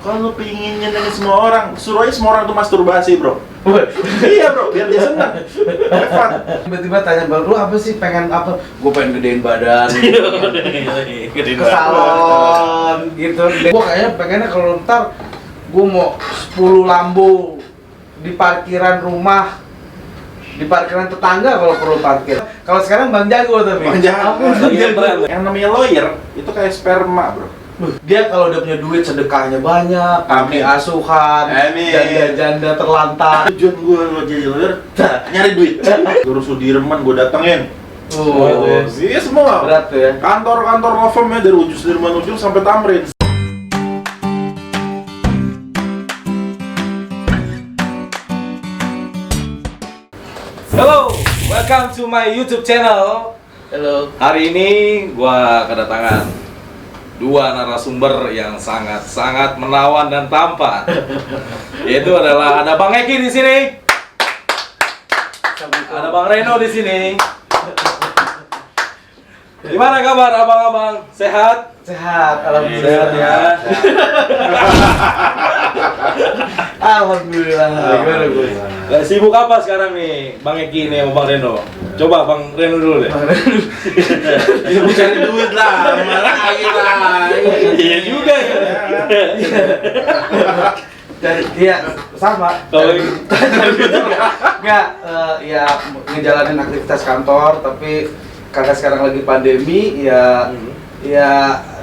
Kalau lu pingin nyenengin semua orang, suruh aja semua orang tuh masturbasi, bro. Iya, bro, biar dia senang. Relevan. Tiba-tiba tanya bang, lu apa sih pengen apa? Gue pengen gedein badan. Gedein Ke salon gitu. Gue kayaknya pengennya kalau ntar gue mau 10 Lambo di parkiran rumah, di parkiran tetangga kalau perlu parkir. Kalau sekarang Bang Jago tapi. Bang Jago. Yang namanya lawyer itu kayak sperma, bro. Dia kalau udah punya duit sedekahnya banyak, Amin. asuhan, Amin. janda-janda terlantar. Tujuan gue lo jadi lawyer, nyari duit. Terus Sudirman gue datengin. Oh, Iya semua. berat tuh ya. Kantor-kantor law firm ya dari ujung Sudirman ujung sampai Tamrin. Hello, welcome to my YouTube channel. Halo. Hari ini gua kedatangan dua narasumber yang sangat menawan dan tampan. Yaitu adalah ada Bang Eki di sini. Ada Bang Reno di sini. Gimana kabar abang-abang? Sehat? Sehat, alhamdulillah. Sehat ya. Alhamdulillah. Gimana Gus? Gak sibuk apa sekarang nih Bang Eki nih sama Bang Reno? Coba Bang Reno dulu deh. Ibu cari duit lah, malah lagi lah. Iya juga ya. Dari dia sama. Kalau Enggak, ya ngejalanin aktivitas kantor, tapi karena sekarang lagi pandemi, ya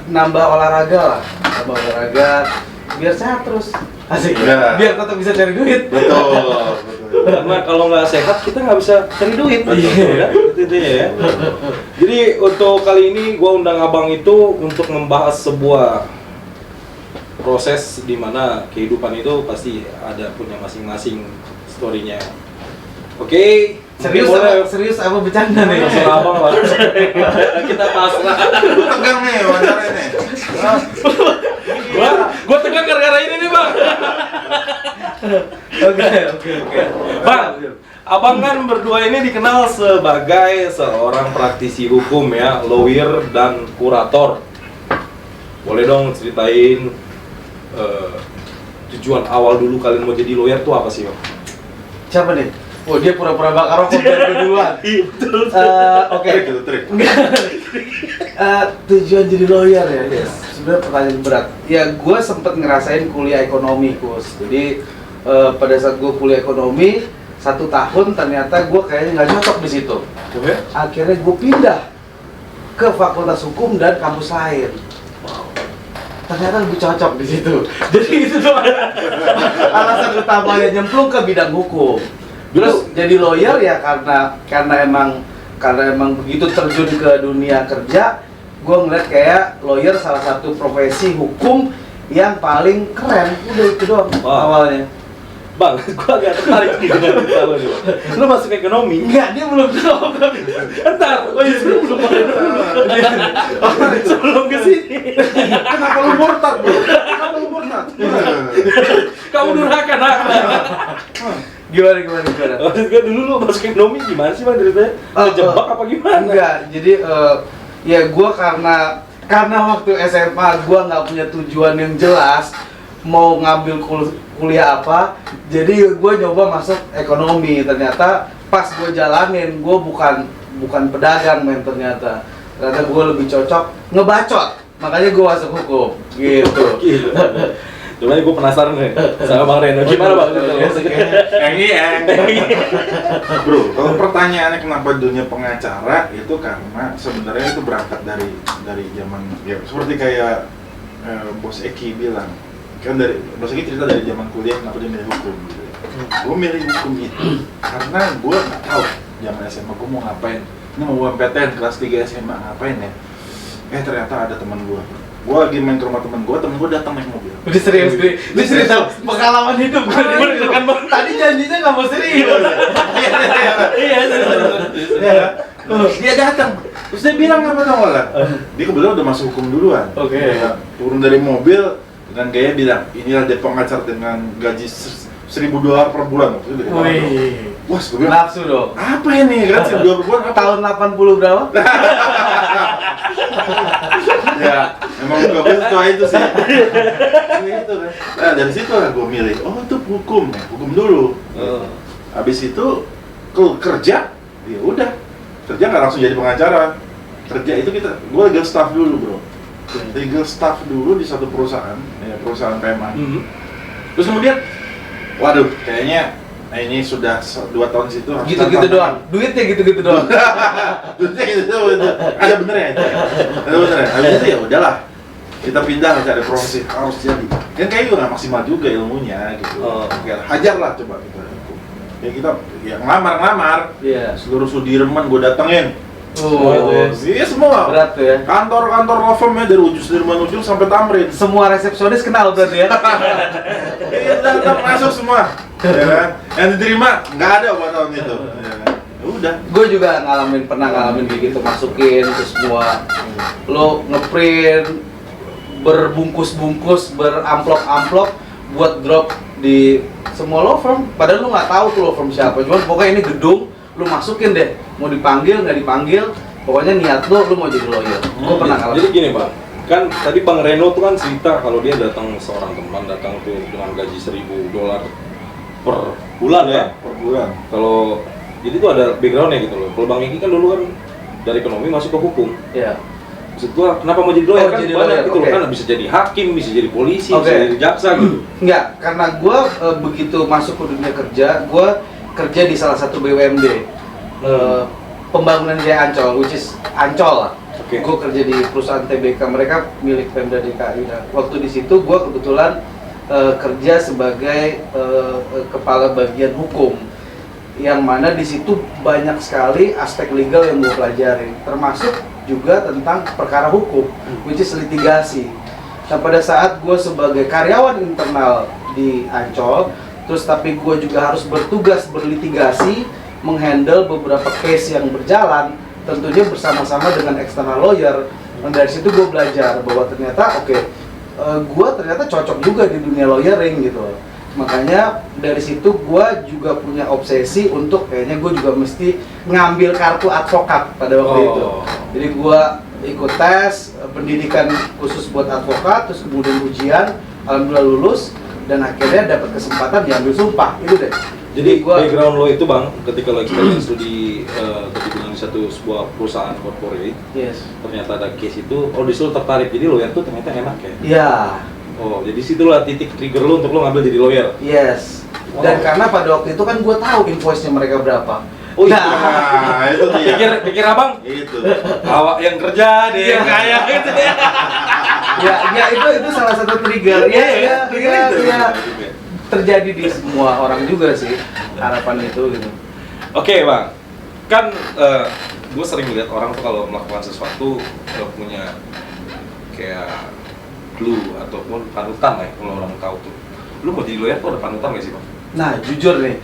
nambah olahraga lah, nambah olahraga biar sehat terus. Asik. Ya. Biar tetap bisa cari duit. Betul. karena kalau nggak sehat kita nggak bisa cari duit, Betul. kan? Itu intinya ya. Jadi untuk kali ini gua undang abang itu untuk membahas sebuah proses di mana kehidupan itu pasti ada punya masing-masing story-nya. Oke, Serius mungkin boleh apa, serius apa bercanda nih? terserah abang lah. Kita pasrah. Lu tegang nih wawancara nih. Gua tegang gara-gara ini nih bang. Oke. Bang, abang kan berdua ini dikenal sebagai seorang praktisi hukum ya, lawyer dan kurator. Boleh dong ceritain tujuan awal dulu kalian mau jadi lawyer tuh apa sih, Bang? Siapa nih? Oh, dia pura-pura bakar rokok biar duluan. Iya, betul. Oke. Trik itu trik. Tujuan jadi lawyer ya, sebenarnya pertanyaan berat. Ya, gue sempet ngerasain kuliah ekonomi, Gus. Jadi pada saat gue kuliah ekonomi 1 tahun, ternyata gue kayaknya nggak cocok di situ. Akhirnya gue pindah ke Fakultas Hukum dan kampus lain. Ternyata lebih cocok di situ. Jadi itu doang alasan utamanya nyemplung ke bidang hukum. Terus jadi lawyer ya karena emang begitu terjun ke dunia kerja, gue ngeliat kayak lawyer salah satu profesi hukum yang paling keren. Udah itu doang awalnya. Bang, gua agak tertarik nih dengan cerita lo nih, Bang. Lu masuk ekonomi? Enggak, dia belum jawab. Entar, belum sebelum ke sini. Kenapa lu murtad, bro? Kenapa lu murtad? Kamu durhaka, nak. Gimana? Maksud gua dulu lu masuk ekonomi gimana sih, Bang, ceritanya? Kejebak apa gimana? Enggak, jadi ya gue karena waktu SMA gue nggak punya tujuan yang jelas mau ngambil kuliah apa, jadi gue nyoba masuk ekonomi. Ternyata pas gue jalanin, gue bukan pedagang men, ternyata gue lebih cocok ngebacot, makanya gue masuk hukum gitu. Cuman gue penasaran nih sama Bang Reno. Gimana Bang? Bro, kalau pertanyaannya kenapa dunia pengacara itu karena sebenarnya itu berangkat dari zaman ya seperti kayak Bos Eki bilang kan dari Bos Eki cerita dari zaman kuliah kenapa dia milih hukum gitu. Gue milih hukum itu karena gue nggak tahu zaman SMA gue mau ngapain. Ini mau UMPTN kelas 3 SMA ngapain ya? Ternyata ada teman gue lagi main ke rumah temen gue datang naik mobil. Udah serius nih, ini cerita pengalaman hidup gue. Tadi janjinya nggak mau serius. Iya. Dia datang, terus dia bilang apa tau nggak? Dia kebetulan udah masuk hukum duluan. Oke. Dia turun dari mobil dengan gaya bilang, inilah dia pengacar dengan gaji $1.000 per bulan. Maksudnya dari mana? Wah, gue bilang, Nafsu dong. apa ini? Kan $1.000 per bulan apa? Tahun 80 berapa? Ya, Emang gue suka itu sih. Itu kan. Nah dari situ lah gue milih. Oh itu hukum ya, hukum dulu. Habis itu kerja, ya udah. Kerja nggak langsung jadi pengacara. Kerja itu gue legal staff dulu bro. Legal staff dulu di satu perusahaan, ya, perusahaan preman. Terus kemudian, waduh, kayaknya ini sudah 2 tahun situ. Gitu-gitu doang. Duitnya gitu-gitu doang. Duitnya gitu. Ada bener ya? Ada bener ya? Habis itu ya udahlah. Kita pindah cari profesi harus jadi. Kan kayaknya juga nggak maksimal juga ilmunya gitu. Ya, hajar lah coba kita. Ya kita ya ngelamar. Iya. Seluruh Sudirman gue datengin. Oh, iya semua. berat tuh ya. Kantor-kantor law firm ya dari Sudirman ujung sampai Tamrin. Semua resepsionis kenal berarti ya. Iya datang masuk semua. Ya kan? Yang diterima nggak ada buat tahun itu. Ya kan? Udah. Gue juga pernah ngalamin kayak gitu, masukin ke semua. Lo ngeprint berbungkus-bungkus, beramplop-amplop buat drop di semua law firm. Padahal lo nggak tahu tuh law firm siapa. Cuman pokoknya ini gedung, lo masukin deh. Mau dipanggil nggak dipanggil, pokoknya niat lo mau jadi lawyer. Gue pernah ngalamin. Jadi gini bang, kan tadi Bang Reno tuh kan cerita kalau dia datang seorang teman datang tuh dengan gaji $1.000 per bulan ya. Per bulan. Kalau jadi tuh ada backgroundnya gitu loh. Kalau Bang Eki kan dulu kan dari ekonomi masuk ke hukum. Iya. Maksud gua kenapa mau jadi lawyer kan jadi banyak lawyer, gitu loh, oke. kan bisa jadi hakim, bisa jadi polisi, Oke. bisa jadi jaksa gitu. Enggak, karena gue begitu masuk ke dunia kerja, gue kerja di salah satu BUMD, pembangunan Jaya Ancol, which is Ancol lah. Oke. Gue kerja di perusahaan TBK, mereka milik Pemda DKI. Nah, waktu di situ gue kebetulan kerja sebagai kepala bagian hukum, yang mana di situ banyak sekali aspek legal yang gue pelajari, termasuk juga tentang perkara hukum, which is litigasi. Nah pada saat gue sebagai karyawan internal di Ancol, terus tapi gue juga harus bertugas berlitigasi, menghandle beberapa case yang berjalan, tentunya bersama-sama dengan external lawyer. Dan dari situ gue belajar bahwa ternyata gue ternyata cocok juga di dunia lawyering gitu. Makanya dari situ gue juga punya obsesi untuk kayaknya gue juga mesti ngambil kartu advokat pada waktu itu. Jadi gue ikut tes pendidikan khusus buat advokat, terus kemudian ujian, alhamdulillah lulus, dan akhirnya dapat kesempatan diambil sumpah itu deh. Jadi gua background lo itu bang, ketika lo experience lo di tadi bilang di sebuah perusahaan corporate, yes. ternyata ada case itu, di situ tertarik jadi lawyer tuh ternyata enak ya. Iya. Oh, jadi situlah titik trigger lo untuk lo ngambil jadi lawyer. Yes. Dan karena pada waktu itu kan gue tahu invoice-nya mereka berapa. Oh iya. Nah, itu dia. Pikir abang, Itu. awak yang kerja dia yang kaya gitu ya. Ya itu salah satu trigger. Iya. Terjadi di semua orang juga sih harapan itu gitu. Oke bang, kan gue sering lihat orang tuh kalau melakukan sesuatu punya kayak clue ataupun panutan lah ya, kalau orang tahu tuh. Lu mau jadi lawyer tuh ada panutan gak sih bang? Nah jujur nih,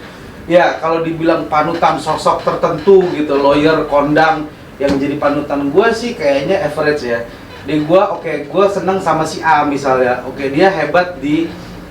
ya kalau dibilang panutan sosok tertentu gitu, lawyer kondang yang jadi panutan gue sih kayaknya average ya. Di gue gue seneng sama si A misalnya, dia hebat di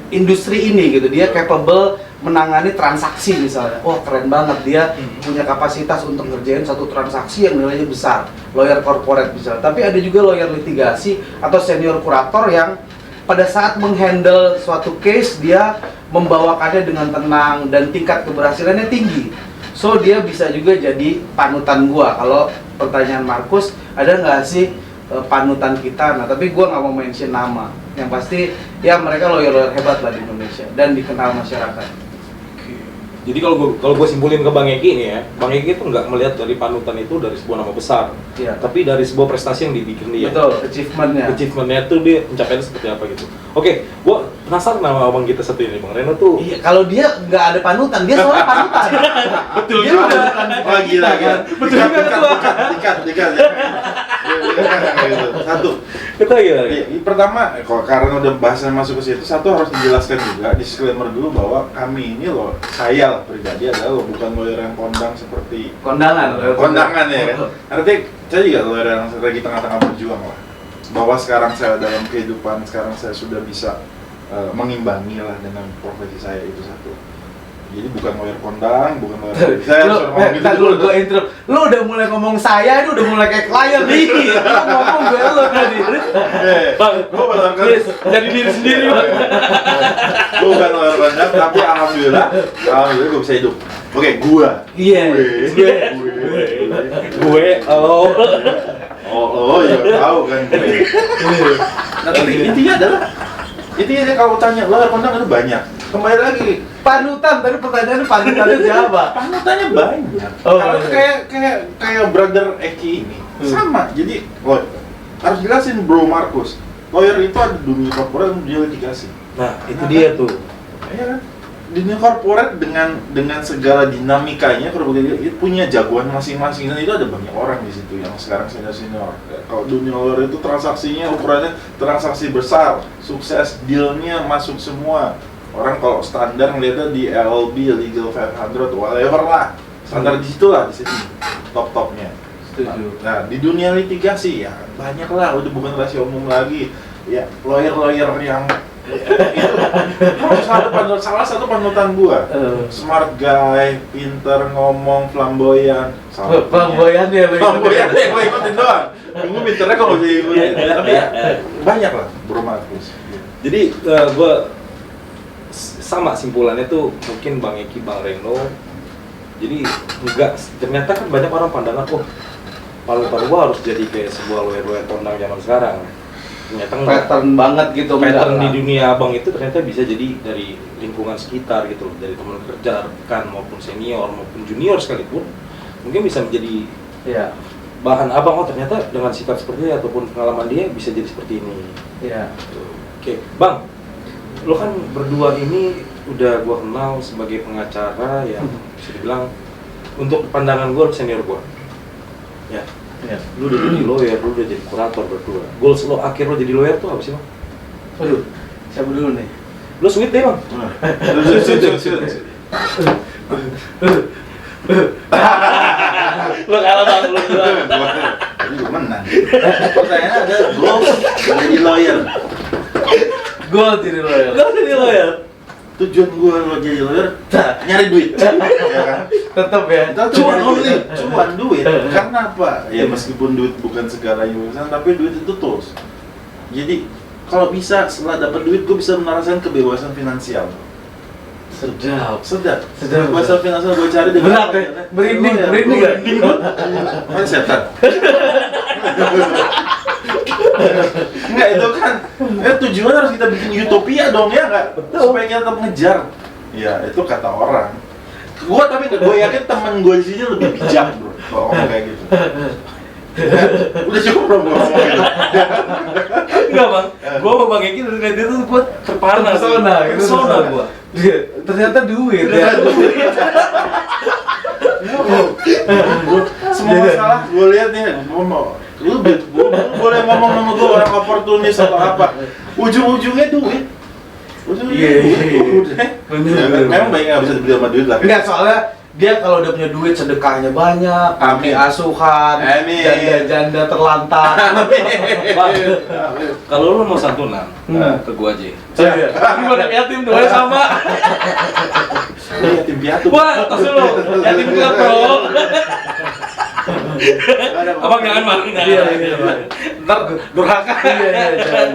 industri ini gitu, dia capable menangani transaksi misalnya, keren banget dia punya kapasitas untuk ngerjain satu transaksi yang nilainya besar, lawyer corporate misalnya. Tapi ada juga lawyer litigasi atau senior kurator yang pada saat menghandle suatu case dia membawakannya dengan tenang dan tingkat keberhasilannya tinggi. So dia bisa juga jadi panutan gua. Kalau pertanyaan Markus, ada nggak sih panutan kita? Nah tapi gua nggak mau mention nama. Yang pasti ya mereka lawyer-lawyer hebat lah di Indonesia dan dikenal masyarakat. Jadi kalau gue simpulin ke Bang Eki nih ya, Bang Eki itu nggak melihat dari panutan itu dari sebuah nama besar, tapi dari sebuah prestasi yang dibikin dia. Betul, achievementnya. Achievementnya tuh dia pencapaiannya seperti apa gitu. Oke, gue penasaran sama abang kita satu ini, Bang Reno tuh. Iya, kalau dia nggak ada panutan, dia soalnya panutan. Betul Dia juga. udah panutan Wah gila kita, kan. Betul juga tuh. Dikat. Satu. Kita gimana? Pertama, kalau karena udah bahasan masuk ke situ, satu harus dijelaskan juga, disclaimer dulu bahwa kami ini loh, saya lah pribadi adalah bukan lawyer yang kondang seperti Kondangan ya kan. Artinya saya juga lawyer yang lagi tengah-tengah berjuang lah. Bahwa sekarang saya dalam kehidupan, sekarang saya sudah bisa mengimbangi lah dengan profesi saya itu satu. Jadi bukan lawyer kondang, bukan lawyer. Saya Lu, suruh ngomong gitu tadi dulu. gue intro. Lu udah mulai ngomong saya, ini udah mulai kayak klien nih. Lu ngomong gue lu tadi. Bang, Gue benar kan. please, jadi diri sendiri bang. Gue bukan lawyer kondang, tapi alhamdulillah gue bisa hidup. Oke, gua. Iya. Gue, oh. Oh ya tahu kan gue. Nah, tapi intinya kalau tanya lawyer kondang itu banyak. Kembali lagi, Panutan, tadi pertanyaannya panutannya siapa? panutannya banyak. Oh, Kalau iya. kayak brother Eki ini sama. Jadi harus jelasin bro Markus. Lawyer itu ada dunia korporat dan dunia litigasi. Nah, itu dia tuh. Iya kan? Di dunia korporat dengan segala dinamikanya itu punya jagoan masing-masing dan itu ada banyak orang di situ yang sekarang senior. Kalau dunia lawyer itu transaksinya ukurannya transaksi besar, sukses, dealnya masuk semua. Orang kalau standar ngeliatnya di LLB, Legal 500, whatever lah. Standar di situ lah, di sini top-topnya. Setuju. Nah, di dunia litigasi ya banyak lah, udah bukan rahasia umum lagi. Ya, lawyer yang itu salah satu panutan gua. Smart guy, pinter ngomong, flamboyan. Flamboyan ya, Flamboyan yang gua ikutin doang. Gua pinternya kalau jadi ikutin. Tapi ya banyak lah, Bro Markus. Jadi gue sama simpulannya tuh mungkin Bang Eki, Bang Reno. Jadi enggak, ternyata kan banyak orang pandangan, oh palu-palu gua harus jadi kayak sebuah lawyer kondang zaman sekarang. Ternyata enggak. pattern banget gitu. Pattern enggak di lah. dunia abang itu ternyata bisa jadi dari lingkungan sekitar gitu loh, dari teman kerja, rekan maupun senior maupun junior sekalipun mungkin bisa menjadi Iya. bahan abang, oh ternyata dengan sikap seperti ini ataupun pengalaman dia bisa jadi seperti ini. Iya. Oke, Bang, lo kan berdua ini udah gua kenal sebagai pengacara yang bisa dibilang untuk pandangan gua senior gua. Ya, Iya. lu udah jadi lawyer, lu udah jadi kurator berdua. Goals lo akhir lo jadi lawyer tuh apa sih, Bang? Waduh, siapa dulu nih? Lo sweet deh, Bang. Lo kalah, Bang, lo duluan. Tadi gua menang. Pertanyaannya ada goals jadi lawyer. Gue jadi lawyer. Lo jadi lawyer. Tujuan gua lo jadi lawyer nyari duit. Ya kan? Tetap ya. Cuan only, cuan duit. Karena apa? Ya meskipun duit bukan segalanya urusan, tapi duit itu tools. Jadi kalau bisa setelah dapat duit, gue bisa merasakan kebebasan finansial. Sedap. Sedap. Sedap. Kebebasan finansial gue cari dengan Berat ya? Merinding gak? Mana setan? Enggak, itu kan tujuan harus kita bikin utopia dong ya nggak? Supaya kita tetap ngejar. Ya itu kata orang. Gue yakin temen gue di sini lebih bijak bro kalau ngomong kayak gitu. Udah cukup belum gue ngomong gitu? Enggak, Bang. Gua sama Bang Eki dari itu buat terpana. Persona, gitu. Persona gua. Iya, ternyata duit ya. Semua masalah gue lihat nih, gue mau lu boleh ngomong sama gue orang oportunis atau apa, ujung-ujungnya duit. Iya. Bener. Memang banyak nggak bisa dibeli sama duit lah. Enggak, soalnya dia kalau udah punya duit sedekahnya banyak, Amin. asuhan, Amin. janda-janda terlantar. Bang, kalau lu mau santunan, ke gua aja. Iya. Ini banyak yatim doanya sama. Yatim piatu. Wah, tos dulu. Yatim klub, Bro. Abang jangan marah. Iya. Ntar durhaka. Iya, jangan.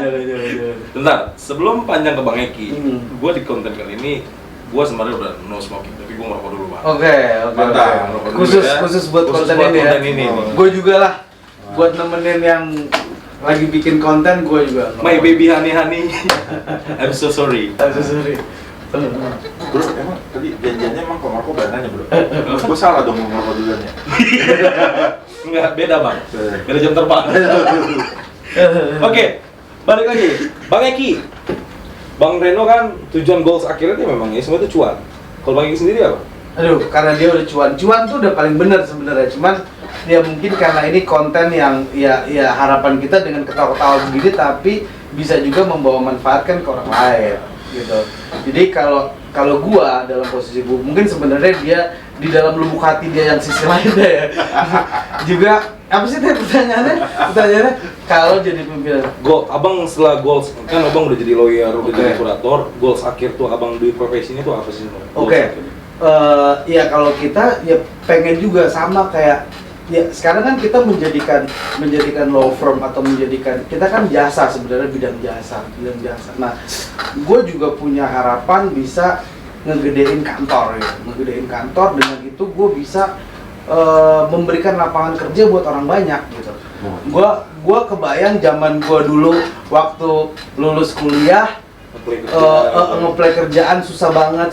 Bentar, sebelum panjang ke Bang Eki, Hmm. gua di konten kali ini gua sebenarnya udah no smoking, tapi gua ngerokok dulu, Bang. Oke. Mantap. Khusus buat konten ini ya. Gue juga lah, buat nemenin yang lagi bikin konten, gue juga. My baby honey. I'm so sorry. Sorry. Bro, emang tadi janjiannya emang kalau ngerokok bananya bro. Gue salah dong mau ngerokok duluan ya. Enggak, beda, Bang. Beda jam terbang. Oke, balik lagi. Bang Eki. Bang Reno kan tujuan goals akhirnya dia memang ini semua itu cuan. Kalau Bang Eki sendiri apa? Aduh, karena dia udah cuan tuh udah paling benar sebenarnya. Cuman ya mungkin karena ini konten yang ya harapan kita dengan ketawa-ketawa begini, tapi bisa juga membawa manfaat kan ke orang lain gitu. Jadi kalau gua dalam posisi gua, mungkin sebenarnya dia di dalam lubuk hati dia yang sisi lainnya ya. Juga apa sih tadi pertanyaannya kalau jadi pimpinan Abang setelah goals, kan abang udah jadi lawyer, udah jadi kurator, goals akhir tuh abang di profesi ini tuh apa sih? Oke. Ya kalau kita ya pengen juga sama kayak ya sekarang kan kita menjadikan law firm atau kita kan jasa sebenarnya bidang jasa. Nah, gue juga punya harapan bisa ngegedein kantor ya, dengan itu gue bisa memberikan lapangan kerja buat orang banyak gitu. Gue kebayang zaman gue dulu waktu lulus kuliah ngeplay kerjaan susah banget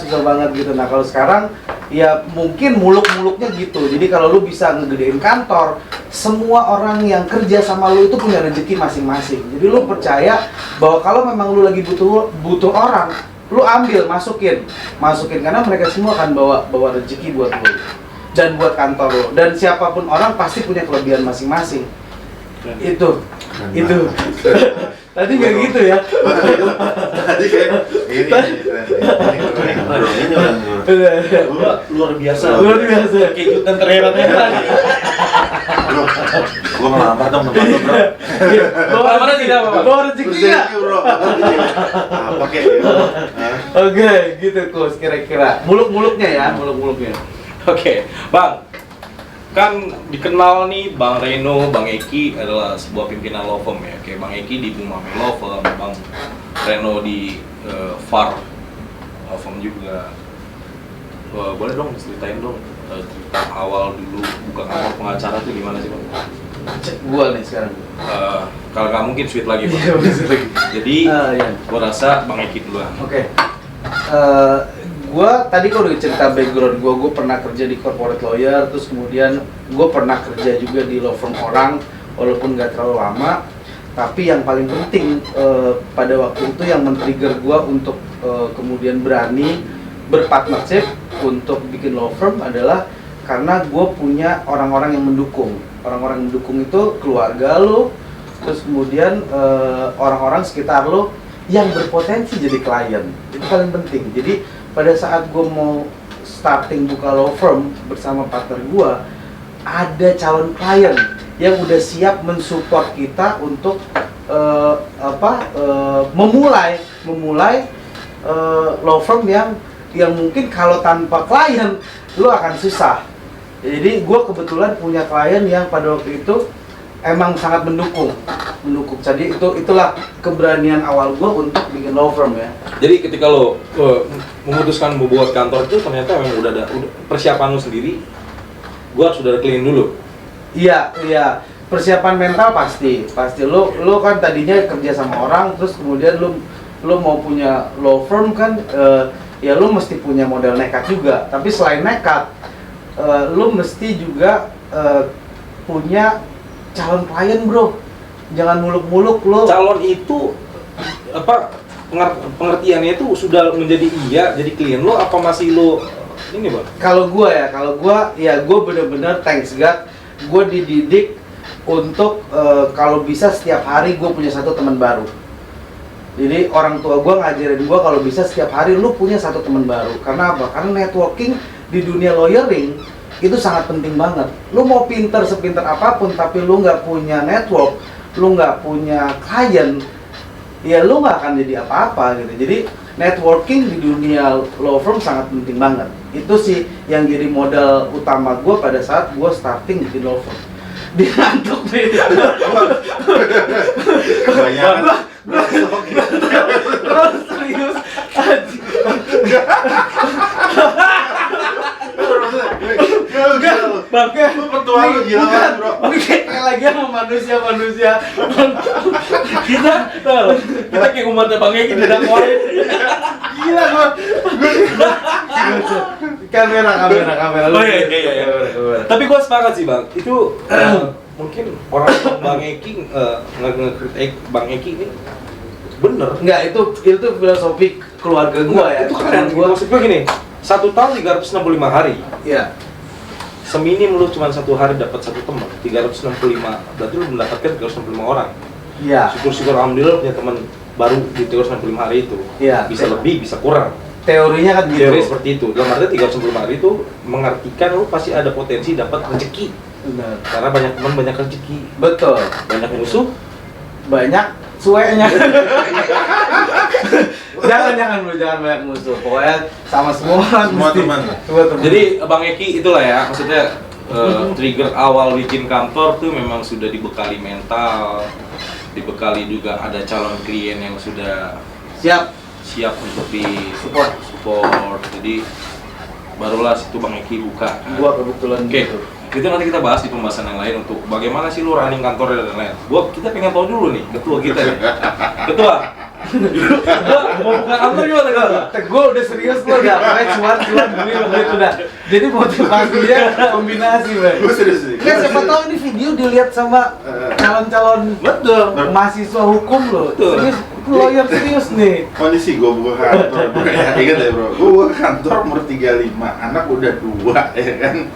gitu. Nah kalau sekarang ya mungkin muluk-muluknya gitu. Jadi kalau lu bisa ngegedein kantor, semua orang yang kerja sama lu itu punya rezeki masing-masing. Jadi lu percaya bahwa kalau memang lu lagi butuh orang, lu ambil, masukin karena mereka semua akan bawa rezeki buat lu dan buat kantor lu. Dan siapapun orang pasti punya kelebihan masing-masing. Itu. Tadi nggak gitu ya? Tadi kayak luar biasa. Kayak ikutan terhebat-hebat. Bro, gua ngelamar dong tempat lu, bro. Bawa tidak apa-apa. Bawa rezeki ya? Bro. Apa kayak gitu? Oke, gitu Kus, kira-kira. Muluk-muluknya. Oke, Bang. Kan dikenal nih Bang Reno, Bang Eki adalah sebuah pimpinan law firm ya. Kayak Bang Eki di Bumame Law Firm, Bang Reno di Far Law Firm juga. Boleh dong ceritain dong cerita awal dulu buka kantor pengacara tuh gimana sih Bang? Gua nih sekarang. Kalau nggak mungkin sweet lagi Bang. Jadi gua rasa Bang Eki duluan. Oke. Gua tadi kalau udah cerita background gua pernah kerja di corporate lawyer, terus kemudian gua pernah kerja juga di law firm orang, walaupun nggak terlalu lama. Tapi yang paling penting pada waktu itu yang men-trigger gua untuk kemudian berani berpartnership untuk bikin law firm adalah karena gua punya orang-orang yang mendukung. Orang-orang yang mendukung itu keluarga lo, terus kemudian orang-orang sekitar lo yang berpotensi jadi klien. Itu paling penting. Jadi pada saat gue mau starting buka law firm bersama partner gue, ada calon klien yang udah siap mensupport kita untuk memulai law firm yang mungkin kalau tanpa klien lu akan susah. Jadi gue kebetulan punya klien yang pada waktu itu emang sangat mendukung. Jadi itulah keberanian awal gue untuk bikin law firm ya. Jadi ketika lo memutuskan membuat kantor itu ternyata memang udah ada persiapan lo sendiri. Gua harus udah clean dulu. Iya. Persiapan mental pasti. Lo kan tadinya kerja sama orang, terus kemudian lo mau punya law firm kan, ya lo mesti punya modal nekat juga. Tapi selain nekat, lo mesti juga punya calon klien bro. Jangan muluk-muluk lo. Calon itu apa pengertiannya itu sudah menjadi jadi klien lo apa masih lo ini Bang? Kalau gua bener-bener thanks God, gua dididik untuk kalau bisa setiap hari gua punya satu teman baru. Jadi orang tua gua ngajarin gua kalau bisa setiap hari lu punya satu teman baru. Karena apa? Karena networking di dunia lawyering itu sangat penting banget. Lu mau pinter sepinter apapun tapi lu nggak punya network, lu nggak punya klien, ya lu nggak akan jadi apa-apa gitu. Jadi networking di dunia law firm sangat penting banget. Itu sih yang jadi modal utama gue pada saat gue starting di law firm. Diantuk nih. Terus serius. Bang, lu pertua lu gila banget, bro. Kayak lagi sama manusia. kita kayak umatnya Bang Eki di dakwain. Gila gua. Kamera. Oh iya. Tapi gua sepakat sih Bang. Itu mungkin orang Bang Eki nge-kritik Bang Eki ini bener. Enggak, itu filosofi keluarga gua ya. Itu keren. Maksud gua gini, 1 tahun 365 hari. Iya. Seminim lu cuma 1 hari dapat 1 teman, 365. Berarti lu mendapatkan 365 orang. Iya. Syukur-syukur alhamdulillah punya teman baru di 365 hari itu. Iya. Bisa lebih, bisa kurang. Teorinya kan gitu. Teori seperti itu. Dalam arti 365 hari itu mengartikan lu pasti ada potensi dapat rezeki. Benar. Karena banyak teman, banyak rezeki. Betul. Banyak musuh, banyak suenya. Jangan bro, jangan banyak musuh. Pokoknya sama semua orang Semua mesti. teman. Semua teman. Jadi Bang Eki itulah ya, maksudnya trigger awal bikin kantor tuh memang sudah dibekali mental, dibekali juga ada calon klien yang sudah siap untuk di support. Jadi barulah situ Bang Eki buka. Gua kebetulan Oke, gitu. itu nanti kita bahas di pembahasan yang lain untuk bagaimana sih lu running kantor dan lain-lain. Kita pengen tahu dulu nih ketua kita nih. Ketua, mau buka kantor gimana ketua? Gue udah serius lo gak, pokoknya cuan duit udah. Jadi motivasinya kombinasi Bang. Gue serius nih. Kan siapa tahu ini video dilihat sama calon-calon mahasiswa hukum lo. Betul. Serius, lawyer serius nih. Kondisi gue buka kantor, bro. Ingat ya bro, gue buka kantor umur 35, anak udah 2 ya kan.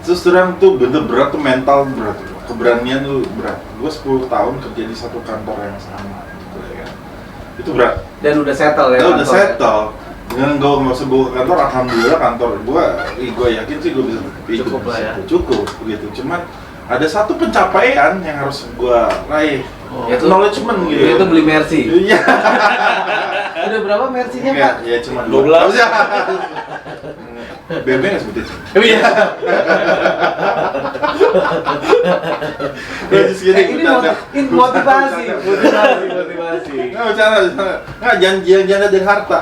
Terus terang tuh bener berat tuh, mental berat, keberanian tuh berat. Gue 10 tahun kerja di satu kantor yang sama gitu ya kan. Itu berat. Dan udah settle ya. Udah kantor. settle. Dengan gue nggak usah gue ke kantor, alhamdulillah kantor gue yakin sih gue bisa hidup Cukup lah ya. Cukup begitu. Cuman ada satu pencapaian yang harus gue raih. Itu Acknowledgement gitu. Itu beli Mercy. Iya. Udah berapa Mercy-nya Pak? Enggak, ya cuma 12. BB nggak sebutin. Iya. Ini motivasi. Nggak bercanda. Nggak, jangan ada harta.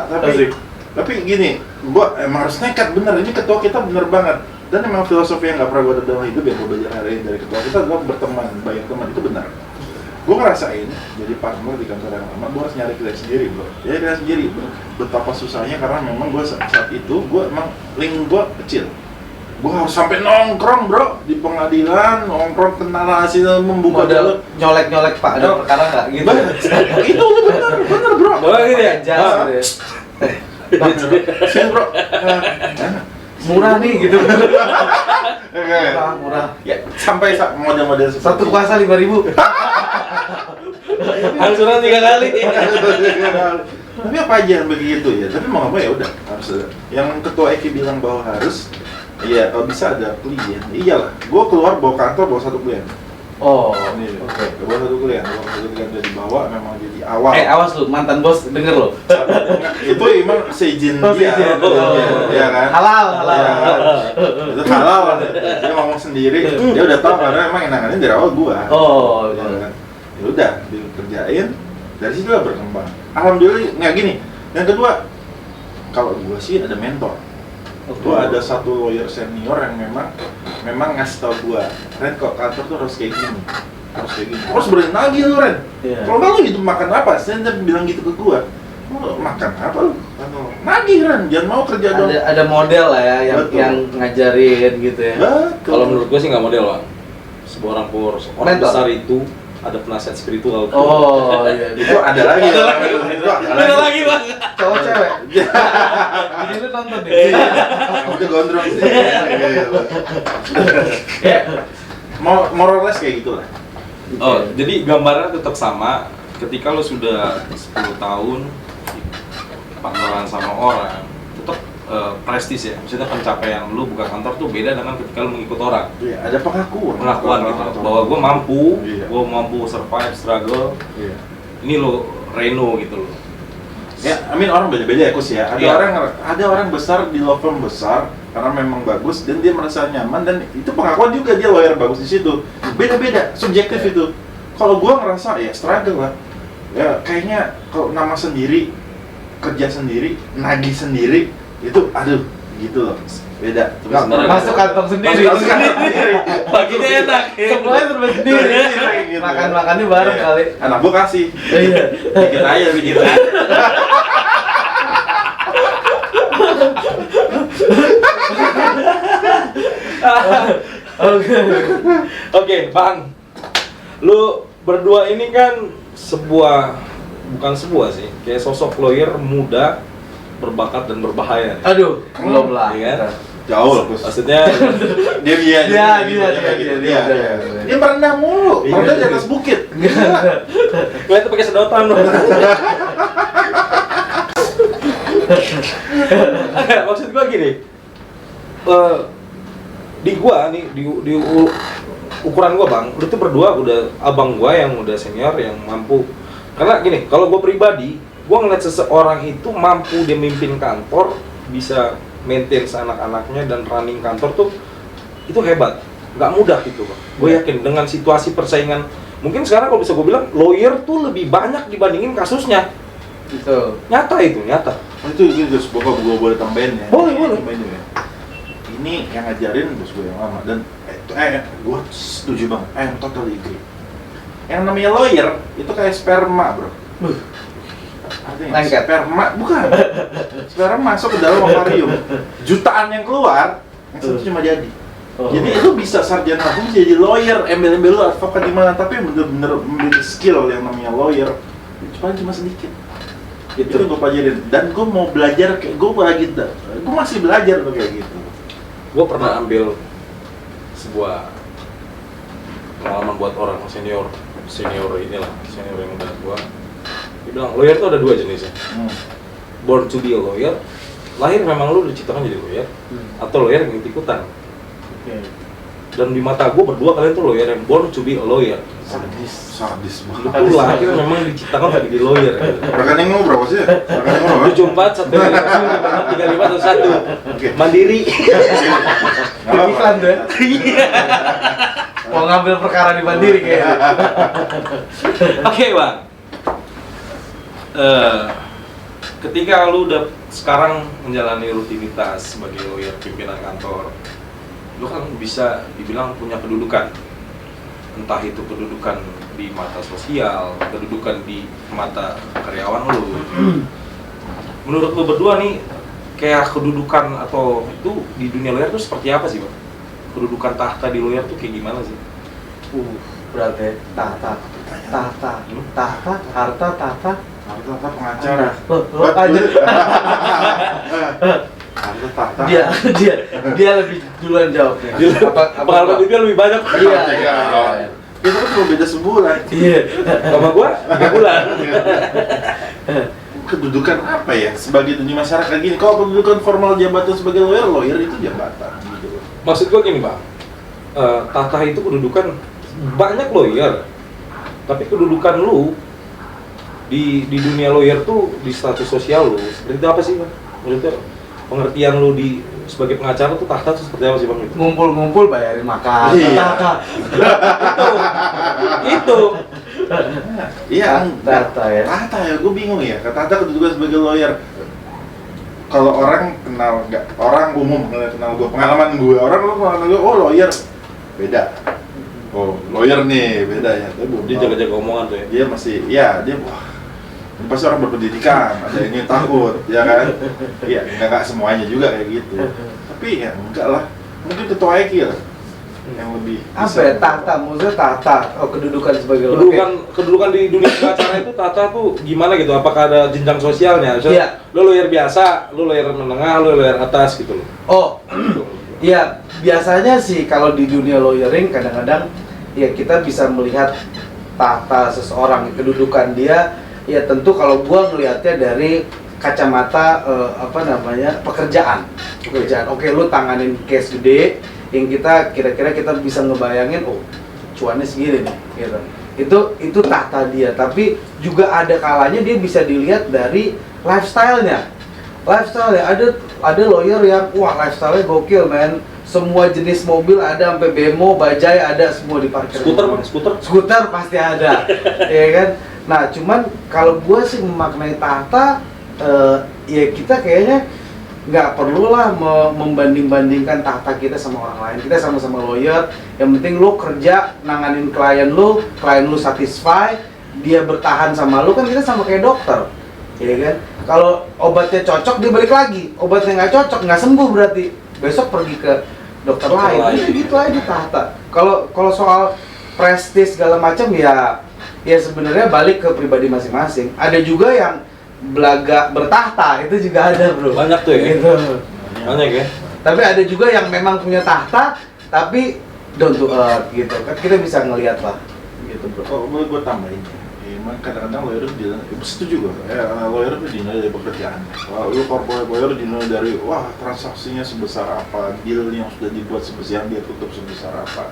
Tapi gini, gua emang harus nekat bener. Ini ketua kita bener banget. Dan emang filosofi yang nggak pernah gua ada dalam hidup yang gua belajar hari ini dari ketua kita adalah berteman, banyak teman, itu benar. Gue ngerasain jadi partner di kantor yang lama, gue harus nyari kerja sendiri bro. Ya kerja sendiri bro. Betapa susahnya karena memang gue saat itu gue emang link gue kecil. Gue harus sampai nongkrong bro di pengadilan, nongkrong kenal hasil membuka Model nyolek Pak, ada perkara nggak gitu? Itu bener bro. Boleh gitu ya? Jas, Sini bro. Murah nih gitu. Murah. Murah. Ya sampai model-model Satu kuasa 5.000. Angsuran 3 kali. Tapi apa aja yang begitu ya, tapi mau apa ya udah harus ada. Yang ketua Eki bilang bahwa harus, iya kalau bisa ada klien. Iyalah, gue keluar bawa kantor bawa satu klien. Oh, Ini, oke. bawa satu klien udah dibawa memang jadi awal. Awas lu, mantan bos denger lo. Itu emang seizin Oh, dia, seizin. ya kan? Halal. Iya, itu halal. Dia ngomong sendiri, dia udah tahu karena emang enakannya dari awal gua. Oh, Ya kan? Ya udah dikerjain, dari situ lah berkembang. Alhamdulillah nggak gini. Yang kedua, kalau gua sih ada mentor. Gua ada satu lawyer senior yang memang ngasih tau gua, Ren kok kantor tuh harus kayak gini, terus berani lagi lu Ren. Iya. Kalau nggak lu hidup makan apa? Saya bilang gitu ke gua, lu makan apa lu? Nagih Ren, jangan mau kerja dong. Ada model lah ya Betul. yang ngajarin gitu ya. Betul. Kalau menurut gue sih nggak model Bang. Sebuah orang Mentor. besar itu ada penasihat spiritual. Oh, iya. itu ada lagi. Ada lagi. Itu ada Ada lagi Bang. Cowok cewek. Jadi lu nonton deh. Udah gondrong sih. Ya, more or less kayak gitulah. Oh, jadi gambarannya tetap sama. Ketika lo sudah 10 tahun partneran sama orang, tetap prestis ya. Maksudnya pencapaian lo buka kantor tuh beda dengan ketika lo mengikut orang. Iya, ada Pengakuan gitu, bahwa gue mampu, Iya. gue mampu survive, struggle. Iya. Ini lo Reno gitu loh. Ya, orang beda-beda ya Kus ya. Ada orang besar di law firm besar karena memang bagus dan dia merasa nyaman dan itu pengakuan juga dia lawyer bagus di situ. Beda-beda, subjektif itu. Kalau gua ngerasa ya struggle lah. Ya kayaknya kalau nama sendiri, kerja sendiri, nagih sendiri itu aduh gitu loh. Beda. Sebenarnya Masuk kantong sendiri. Masuk kantong sendiri. Baginya enak. Semuanya serba sendiri. Gitu. Makan-makannya bareng Iya. kali. Anak gua kasih. Iya. Dikit aja dikit. Oke, Bang. Lu berdua ini kan bukan sebuah sih, kayak sosok lawyer muda, berbakat dan berbahaya. Aduh, belum lah. Iya kan? Jauh loh Kus. Maksudnya Dia merendah mulu, merendah di atas bukit. kelihatan pakai sedotan loh. Maksud gua gini, di gua nih di ukuran gua Bang, lu tuh berdua udah abang gua yang udah senior yang mampu. Karena gini, kalau gua pribadi Gue ngeliat seseorang itu mampu dia mimpin kantor, bisa maintain anak-anaknya dan running kantor tuh itu hebat, nggak mudah gitu Bang. Gue yakin dengan situasi persaingan, mungkin sekarang kalau bisa gue bilang lawyer tuh lebih banyak dibandingin kasusnya. Gitu. Nyata itu, nyata. Itu sebuah gue boleh tambahin ya. Boleh. Tambahin ya. Ini yang ngajarin bos gue yang lama dan gue setuju banget. Totally agree. Yang namanya lawyer itu kayak sperma bro. Artinya Lengket. sperma bukan. Sperma masuk ke dalam akuarium. Jutaan yang keluar, yang satu cuma jadi. Jadi itu bisa sarjana hukum, bisa jadi lawyer, embel-embel lu advokat di mana, tapi bener-bener memiliki skill yang namanya lawyer cuma sedikit. Itu gue pelajarin dan gue mau belajar kayak gue masih belajar tuh kayak gitu. Gue pernah ambil sebuah pengalaman buat orang senior inilah, senior yang udah gue. Dia bilang lawyer tuh ada dua jenisnya. Born to be a lawyer, lahir memang lu diciptakan jadi lawyer, atau lawyer yang ikut-ikutan. Dan di mata gue berdua kalian tuh lawyer yang born to be a lawyer. Sadis Lu tuh lahir memang diciptakan untuk jadi lawyer. Rekening lu berapa sih? Rekening lu 74 155 31 Mandiri. Iklan tuh ya? Mau ngambil perkara di Mandiri kayaknya. Oke Bang, ketika lu udah sekarang menjalani rutinitas sebagai lawyer pimpinan kantor, lu kan bisa dibilang punya kedudukan, entah itu kedudukan di mata sosial, kedudukan di mata karyawan lu. Menurut lu berdua nih, kayak kedudukan atau itu di dunia lawyer tuh seperti apa sih Bang? Kedudukan tahta di lawyer tuh kayak gimana sih? Berat ya, tahta, harta pengacara. Lo aja. Harta tahta. Dia lebih duluan jawabnya. Pengalaman dia lebih banyak. Iya. Itu kan cuma beda sebulan. Iya. Sama gua 3 bulan. Kedudukan apa ya sebagai dunia masyarakat gini? Kalau kedudukan formal jabatan sebagai lawyer itu jabatan gitu. Maksud gua gini Bang, tahta itu kedudukan banyak lawyer, tapi kedudukan lu di dunia lawyer tuh di status sosial lu seperti itu apa sih Bang? Maksudnya pengertian lu di sebagai pengacara tuh tahta tuh seperti apa sih Bang? Ngumpul bayarin makan. Iya. Itu. Iya, tahta ya. Tahta ya, gue bingung ya. Tahta kedudukan sebagai lawyer. Kalau orang kenal nggak, orang umum kenal gue, pengalaman gue, oh lawyer beda. Oh lawyer nih beda ya. Dia jaga-jaga omongan tuh ya. Dia masih, ya dia wah. Ini pasti orang berpendidikan, ada ini takut, ya kan? Iya, nggak semuanya juga kayak gitu. Tapi ya enggak lah, mungkin ketua EKI lah yang lebih. Apa ya tahta? Maksudnya tahta? Oh kedudukan sebagai Kedudukan di dunia pengacara itu tahta tuh gimana gitu? Apakah ada jenjang sosialnya? Iya. Lo lawyer biasa, lo lawyer menengah, lo lawyer atas gitu loh. Oh, iya biasanya sih kalau di dunia lawyering kadang-kadang ya kita bisa melihat tahta seseorang, kedudukan dia. Ya tentu kalau gua ngelihatnya dari kacamata pekerjaan. Oke, lu tanganin case gede yang kita kira-kira kita bisa ngebayangin, oh cuannya segini nih, gitu. Itu tahta dia. Tapi juga ada kalanya dia bisa dilihat dari lifestyle-nya. Ada lawyer yang wah lifestyle-nya gokil men. Semua jenis mobil ada, sampai bemo, bajai ada semua di parkir. Skuter pasti ada. Ya kan? Nah, cuman kalau gua sih memaknai tahta ya kita kayaknya nggak perlulah membanding-bandingkan tahta kita sama orang lain. Kita sama-sama lawyer, yang penting lu kerja nanganin klien lu satisfy, dia bertahan sama lu, kan kita sama kayak dokter, ya kan? Kalau obatnya cocok dia balik lagi, obatnya nggak cocok nggak sembuh berarti besok pergi ke dokter lain. Gitu aja tahta. Kalau soal prestis segala macam ya sebenarnya balik ke pribadi masing-masing. Ada juga yang belaga bertahta, itu juga ada bro. Banyak tuh ya? Gitu. Banyak ya? Tapi ada juga yang memang punya tahta, tapi down to earth gitu. Kan kita bisa ngelihat lah gitu bro. Oh, boleh gue tambahin ya. Emang kadang-kadang lawyer itu setuju gue. Lawyer itu dinilai dari pekerjaan. Wah, lu corporate lawyer dinilai dari wah transaksinya sebesar apa, deal yang sudah dibuat sebesar yang dia tutup sebesar apa.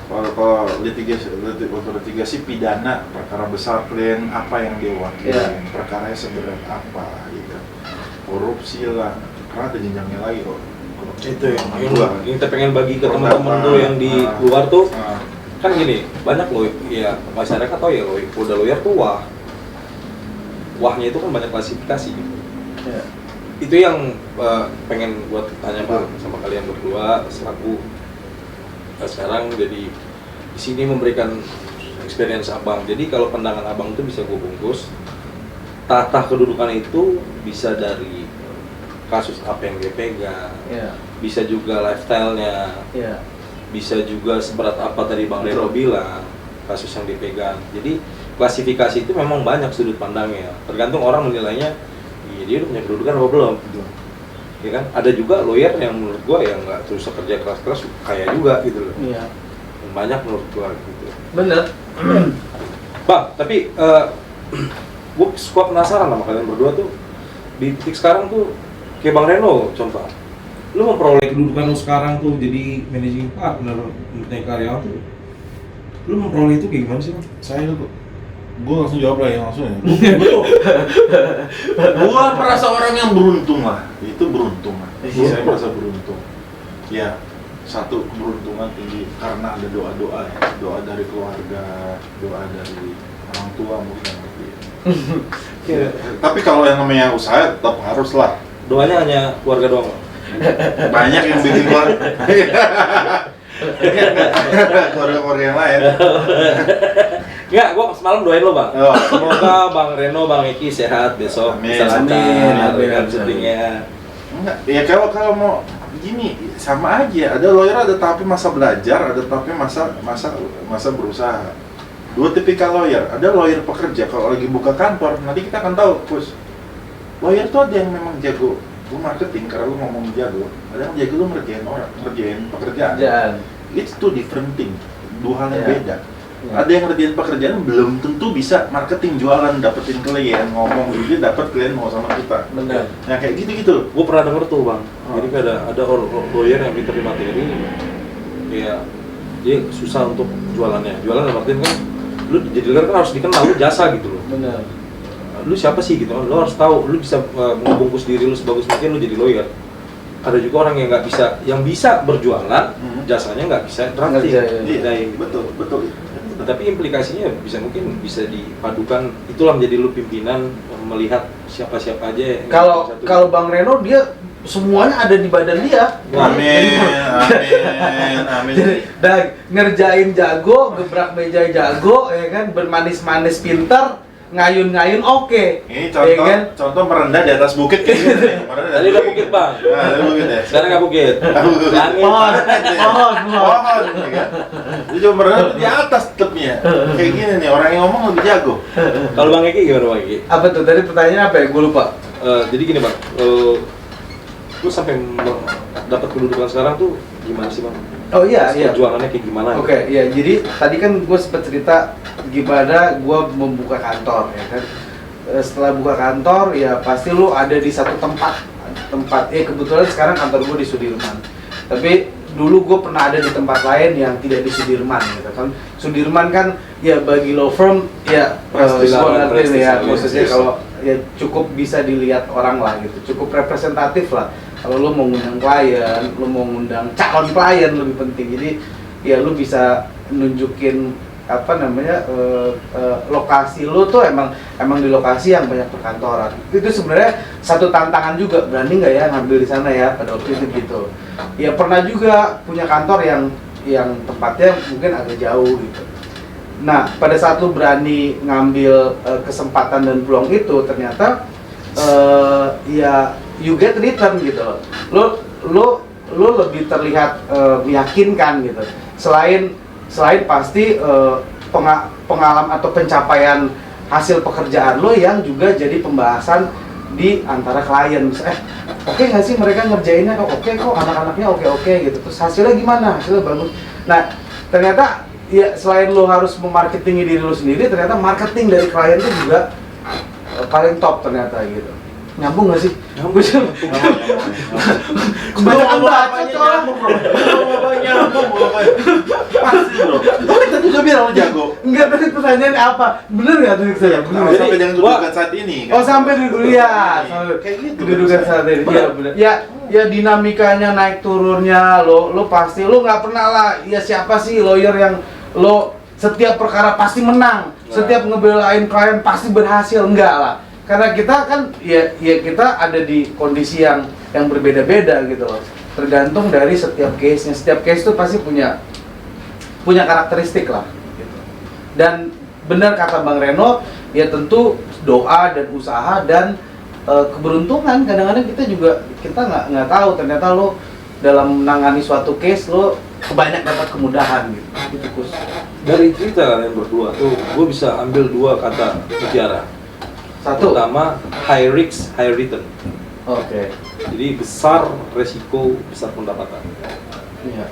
Kalau litigasi pidana, perkara besar klien apa yang dia wakili, perkaranya seberat apa, gitu. Korupsi lah, karena ada jenjangnya lagi kok. Itu yang kita pengen bagi ke teman-teman tuh yang di luar tuh. Kan gini, banyak loh ya masyarakat tahu ya loh, udah lawyer tuh wahnya itu kan banyak klasifikasi gitu. Itu yang pengen buat tanya Bang sama kalian berdua selaku sekarang jadi di sini memberikan experience abang. Jadi kalau pandangan abang itu bisa gue bungkus, tata kedudukan itu bisa dari kasus apa yang dia pegang, bisa juga lifestyle-nya, bisa juga seberat apa tadi Bang Reno bilang kasus yang dipegang. Jadi klasifikasi itu memang banyak sudut pandangnya, tergantung orang menilainya dia udah punya kedudukan apa belum. Ya kan? Ada juga lawyer yang menurut gua yang nggak terus kerja keras-keras kaya juga gitu loh. Banyak menurut gua gitu. Bener. Bang, tapi gua suka penasaran sama kalian berdua tuh di titik sekarang tuh kayak Bang Reno contoh. Lu memperoleh kedudukan lu sekarang tuh jadi managing partner untuk karyawan tuh. Lu memperoleh itu kayak gimana sih, Bang? Saya gue langsung jawab lah ya langsung ya. Gue merasa orang yang beruntung lah, itu beruntung lah. Saya merasa beruntung. Ya, satu keberuntungan tinggi karena ada doa-doa, doa dari keluarga, doa dari orang tua mungkin. Ya, tapi kalau yang namanya usaha tetap harus lah. Doanya hanya keluarga doang, Bang? Banyak yang bikin keluarga yang lain. Enggak, gua semalam doain lo Bang. Semoga Bang Reno, Bang Eki sehat besok. Bisa lancar dengan syutingnya. Enggak, ya kalau mau gini sama aja. Ada lawyer ada tapi masa belajar, ada tapi masa berusaha. Dua tipikal lawyer. Ada lawyer pekerja kalau lagi buka kantor, nanti kita akan tahu, Pus. Lawyer tuh ada yang memang jago lu marketing karena lu ngomong jago, ada yang jago lu ngerjain pekerjaan. It's two different thing, dua hal yang beda. Ada yang ngerjain pekerjaan belum tentu bisa marketing, jualan, dapetin klien, ngomong gitu, dapat klien mau sama kita. Benar. Nah kayak gitu. Gue pernah denger tuh Bang. Jadi ada lawyer yang diterima materi, ya dia susah untuk jualannya. Jualan dapetin kan, lu jadi lawyer kan harus dikenal, lu jasa gitu loh. Benar. Lu siapa sih gitu kan? Lu harus tahu, lu bisa membungkus diri lu sebagus mungkin lu jadi lawyer. Ada juga orang yang nggak bisa, yang bisa berjualan, jasanya nggak bisa Iya, betul. Tapi implikasinya mungkin bisa dipadukan. Itulah menjadi lu pimpinan melihat siapa-siapa aja. Kalau Bang Reno dia semuanya ada di badan dia. Amin. Jadi ngerjain jago, gebrak meja jago, ya kan, bermanis-manis pintar, ngayun-ngayun oke. Ini contoh merendah di atas bukit kayak gitu. Tadi udah bukit Bang. Nah, bukit ya. Sekarang nggak bukit. Pohon. Jadi cuma merendah di atas tetepnya. Kayak gini nih, orang yang ngomong lebih jago. Kalau Bang Eki gimana Bang Eki? Apa tuh? Tadi pertanyaannya apa ya? Gue lupa. Jadi gini Bang, lu sampai dapat kedudukan sekarang tuh gimana sih Bang? Oh iya. Perjuangannya kayak gimana? Oke, iya. Jadi tadi kan gue sempat cerita gimana gue membuka kantor, ya kan. Setelah buka kantor, ya pasti lu ada di satu tempat. Kebetulan sekarang kantor gue di Sudirman. Tapi dulu gue pernah ada di tempat lain yang tidak di Sudirman, gitu kan. Sudirman kan ya bagi law firm ya maksudnya kalau ya cukup bisa dilihat orang lah gitu, cukup representatif lah. Kalau lu mau ngundang klien, lu mau ngundang calon klien lebih penting. Jadi ya lu bisa nunjukin lokasi lu tuh emang di lokasi yang banyak perkantoran. Itu sebenarnya satu tantangan juga, berani nggak ya ngambil di sana ya pada waktu itu gitu. Ya pernah juga punya kantor yang tempatnya mungkin agak jauh gitu. Nah pada saat lu berani ngambil kesempatan dan peluang itu, ternyata ya you get return gitu. Lu lebih terlihat meyakinkan gitu. Selain pasti pengalaman atau pencapaian hasil pekerjaan lo yang juga jadi pembahasan di antara klien. Oke nggak sih mereka ngerjainnya? Oke kok, anak-anaknya oke gitu. Terus hasilnya gimana? Hasilnya bagus. Nah ternyata ya selain lo harus memarketingi diri lo sendiri, ternyata marketing dari klien itu juga paling top ternyata gitu. Nyambung gak sih? Nyambung. Kebanyakan baca soalnya. Pasti bro. Tapi tadi udah bilang lo jago. Enggak, tadi pertanyaannya apa? Bener nggak tadi saya? Nah, Bener. sampai dengan kedudukan saat ini. Oh sampai di kuliah, Kayak gitu. kedudukan saat ini. Iya benar. Ya dinamikanya naik turunnya, lo pasti lo nggak pernah lah. Ya siapa sih lawyer yang lo setiap perkara pasti menang, setiap ngebelain klien pasti berhasil, enggak lah. Karena kita kan ya kita ada di kondisi yang berbeda-beda gitu loh. Tergantung dari setiap case-nya. Setiap case itu pasti punya karakteristik lah gitu. Dan benar kata Bang Reno, ya tentu doa dan usaha dan keberuntungan. Kadang-kadang kita nggak tahu ternyata lo dalam menangani suatu case lo kebanyak dapat kemudahan gitu Kus. Dari cerita kalian berdua tuh, gue bisa ambil 2 kata mutiara. Satu. Pertama, high risk, high return. Oke. Jadi besar resiko, besar pendapatan. Iya.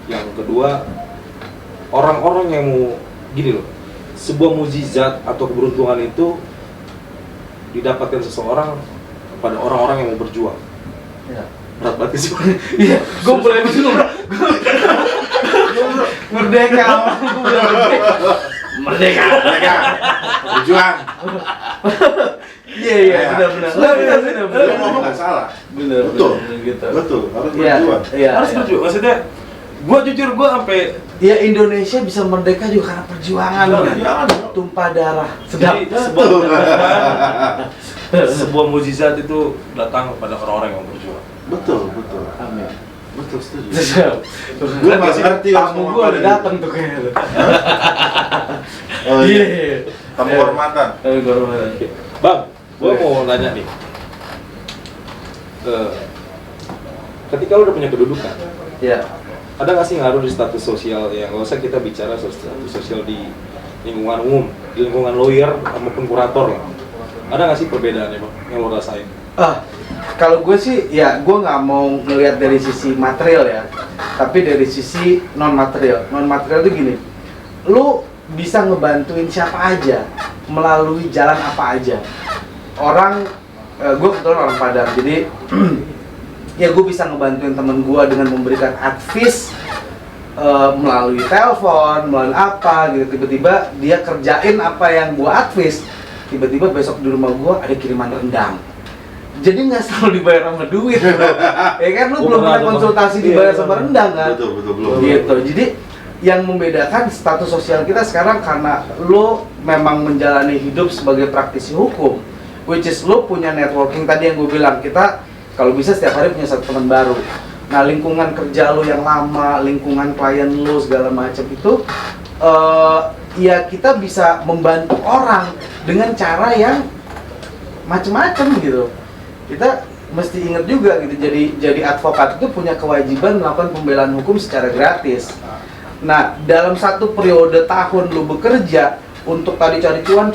Yang kedua, orang-orang yang mau gini loh, sebuah mukjizat atau keberuntungan itu didapatkan seseorang pada orang-orang yang mau berjuang. Iya. Berat banget sih. Iya, gue boleh dulu. Merdeka. Merdeka. Berjuang. Iya, benar. Lo ngomong nggak salah. Benar. Betul. Gitu. Betul. Harus Iya, berjuang. iya. Harus berjuang. Maksudnya, gue jujur gue sampai Ya Indonesia bisa merdeka juga karena perjuangan. Perjuangan. Tumpah darah. Sedap. jadi sebuah mukjizat itu datang kepada orang-orang yang mau berjuang. Betul. Amin. Betul, setuju. Sedap. Gue masih ngerti harus tamu ngomong gue apa udah dari datang tuh kayaknya. Oh iya. Tamu kehormatan. Kehormatan. Bang, gue mau nanya nih. Ketika lu udah punya kedudukan, Ya. ada nggak sih ngaruh di status sosial yang nggak usah kita bicara soal status sosial di lingkungan umum, di lingkungan lawyer maupun kurator lah. Ada nggak sih perbedaannya bang yang lo rasain? Kalau gue sih ya gue nggak mau ngelihat dari sisi material ya, tapi dari sisi non material. Non material itu gini, lu bisa ngebantuin siapa aja melalui jalan apa aja. Orang, gue kebetulan orang Padang, jadi ya gue bisa ngebantuin temen gue dengan memberikan advice melalui telepon, melalui apa gitu. Tiba-tiba dia kerjain apa yang gue advice, tiba-tiba besok di rumah gue ada kiriman rendang. Jadi nggak selalu dibayar sama duit, bro. Ya kan lu belum pernah konsultasi dibayar sama rendang kan? Betul, belum. Gitu. Jadi yang membedakan status sosial kita sekarang karena lu memang menjalani hidup sebagai praktisi hukum, which is lu punya networking tadi yang gue bilang, kita kalau bisa setiap hari punya satu teman baru. Nah lingkungan kerja lu yang lama, lingkungan klien lu segala macam itu, ya kita bisa membantu orang dengan cara yang macam-macam gitu. Kita mesti ingat juga gitu, jadi advokat itu punya kewajiban melakukan pembelaan hukum secara gratis. Nah dalam satu periode tahun lu bekerja untuk tadi cari cuan,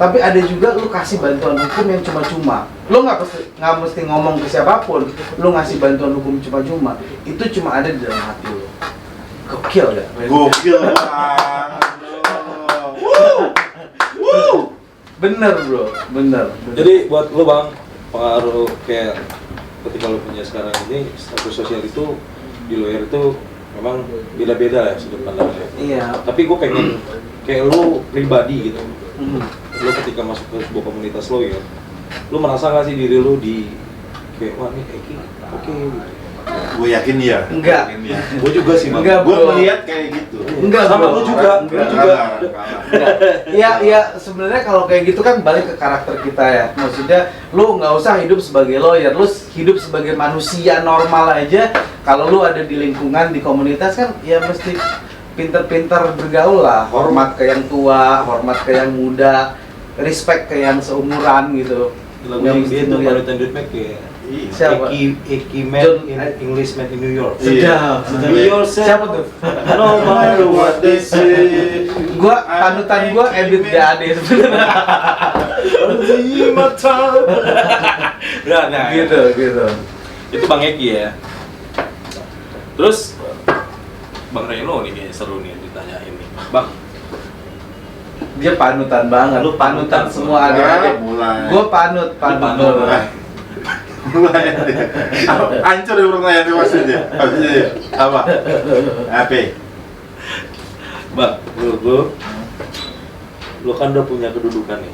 tapi ada juga lu kasih bantuan hukum yang cuma-cuma. Lu nggak mesti ngomong ke siapapun, lu ngasih bantuan hukum cuma-cuma, itu cuma ada di dalam hati lu. Gokil ya? Gokil banget. Bener bro, bener. Jadi buat lo bang, pengaruh kayak ketika lo punya sekarang ini status sosial itu di lawyer itu memang beda-beda ya sudut pandangnya. Iya. Tapi gue pengen kayak lo pribadi gitu. Lo ketika masuk ke sebuah komunitas lawyer, lo merasa nggak sih diri lo di kayak wah ini Eki oke. Gue yakin iya. Enggak. Gue juga sih bang. Enggak, Gue bro. melihat kayak gitu. Enggak, sama bro. lo juga. Enggak. Lo juga. Ya sebenarnya kalau kayak gitu kan balik ke karakter kita ya. Maksudnya lu nggak usah hidup sebagai lawyer, lu hidup sebagai manusia normal aja. Kalau lu ada di lingkungan, di komunitas kan ya mesti pinter-pinter bergaul lah. Hormat ke yang tua, hormat ke yang muda, respect ke yang seumuran gitu. Lagu yang dia tuh kalau tendut make kayak Siapa? Eki man John- in English man in New York. Sedap, sedap. Be yourself. Siapa tuh? No matter what they say. Gua panutan gua Ebit Gade sebenarnya. Nah, Gitu. itu Bang Eki ya. Terus Bang Reno nih kayaknya seru nih ditanyain nih. Bang, Dia panutan banget. Lu panutan panutan. semua adik-adik. Mulai. Gue panut. Mulai. Mulai. Hancur ya pertanyaan itu maksudnya. Apa? Apa? Bang, lu kan udah punya kedudukan nih.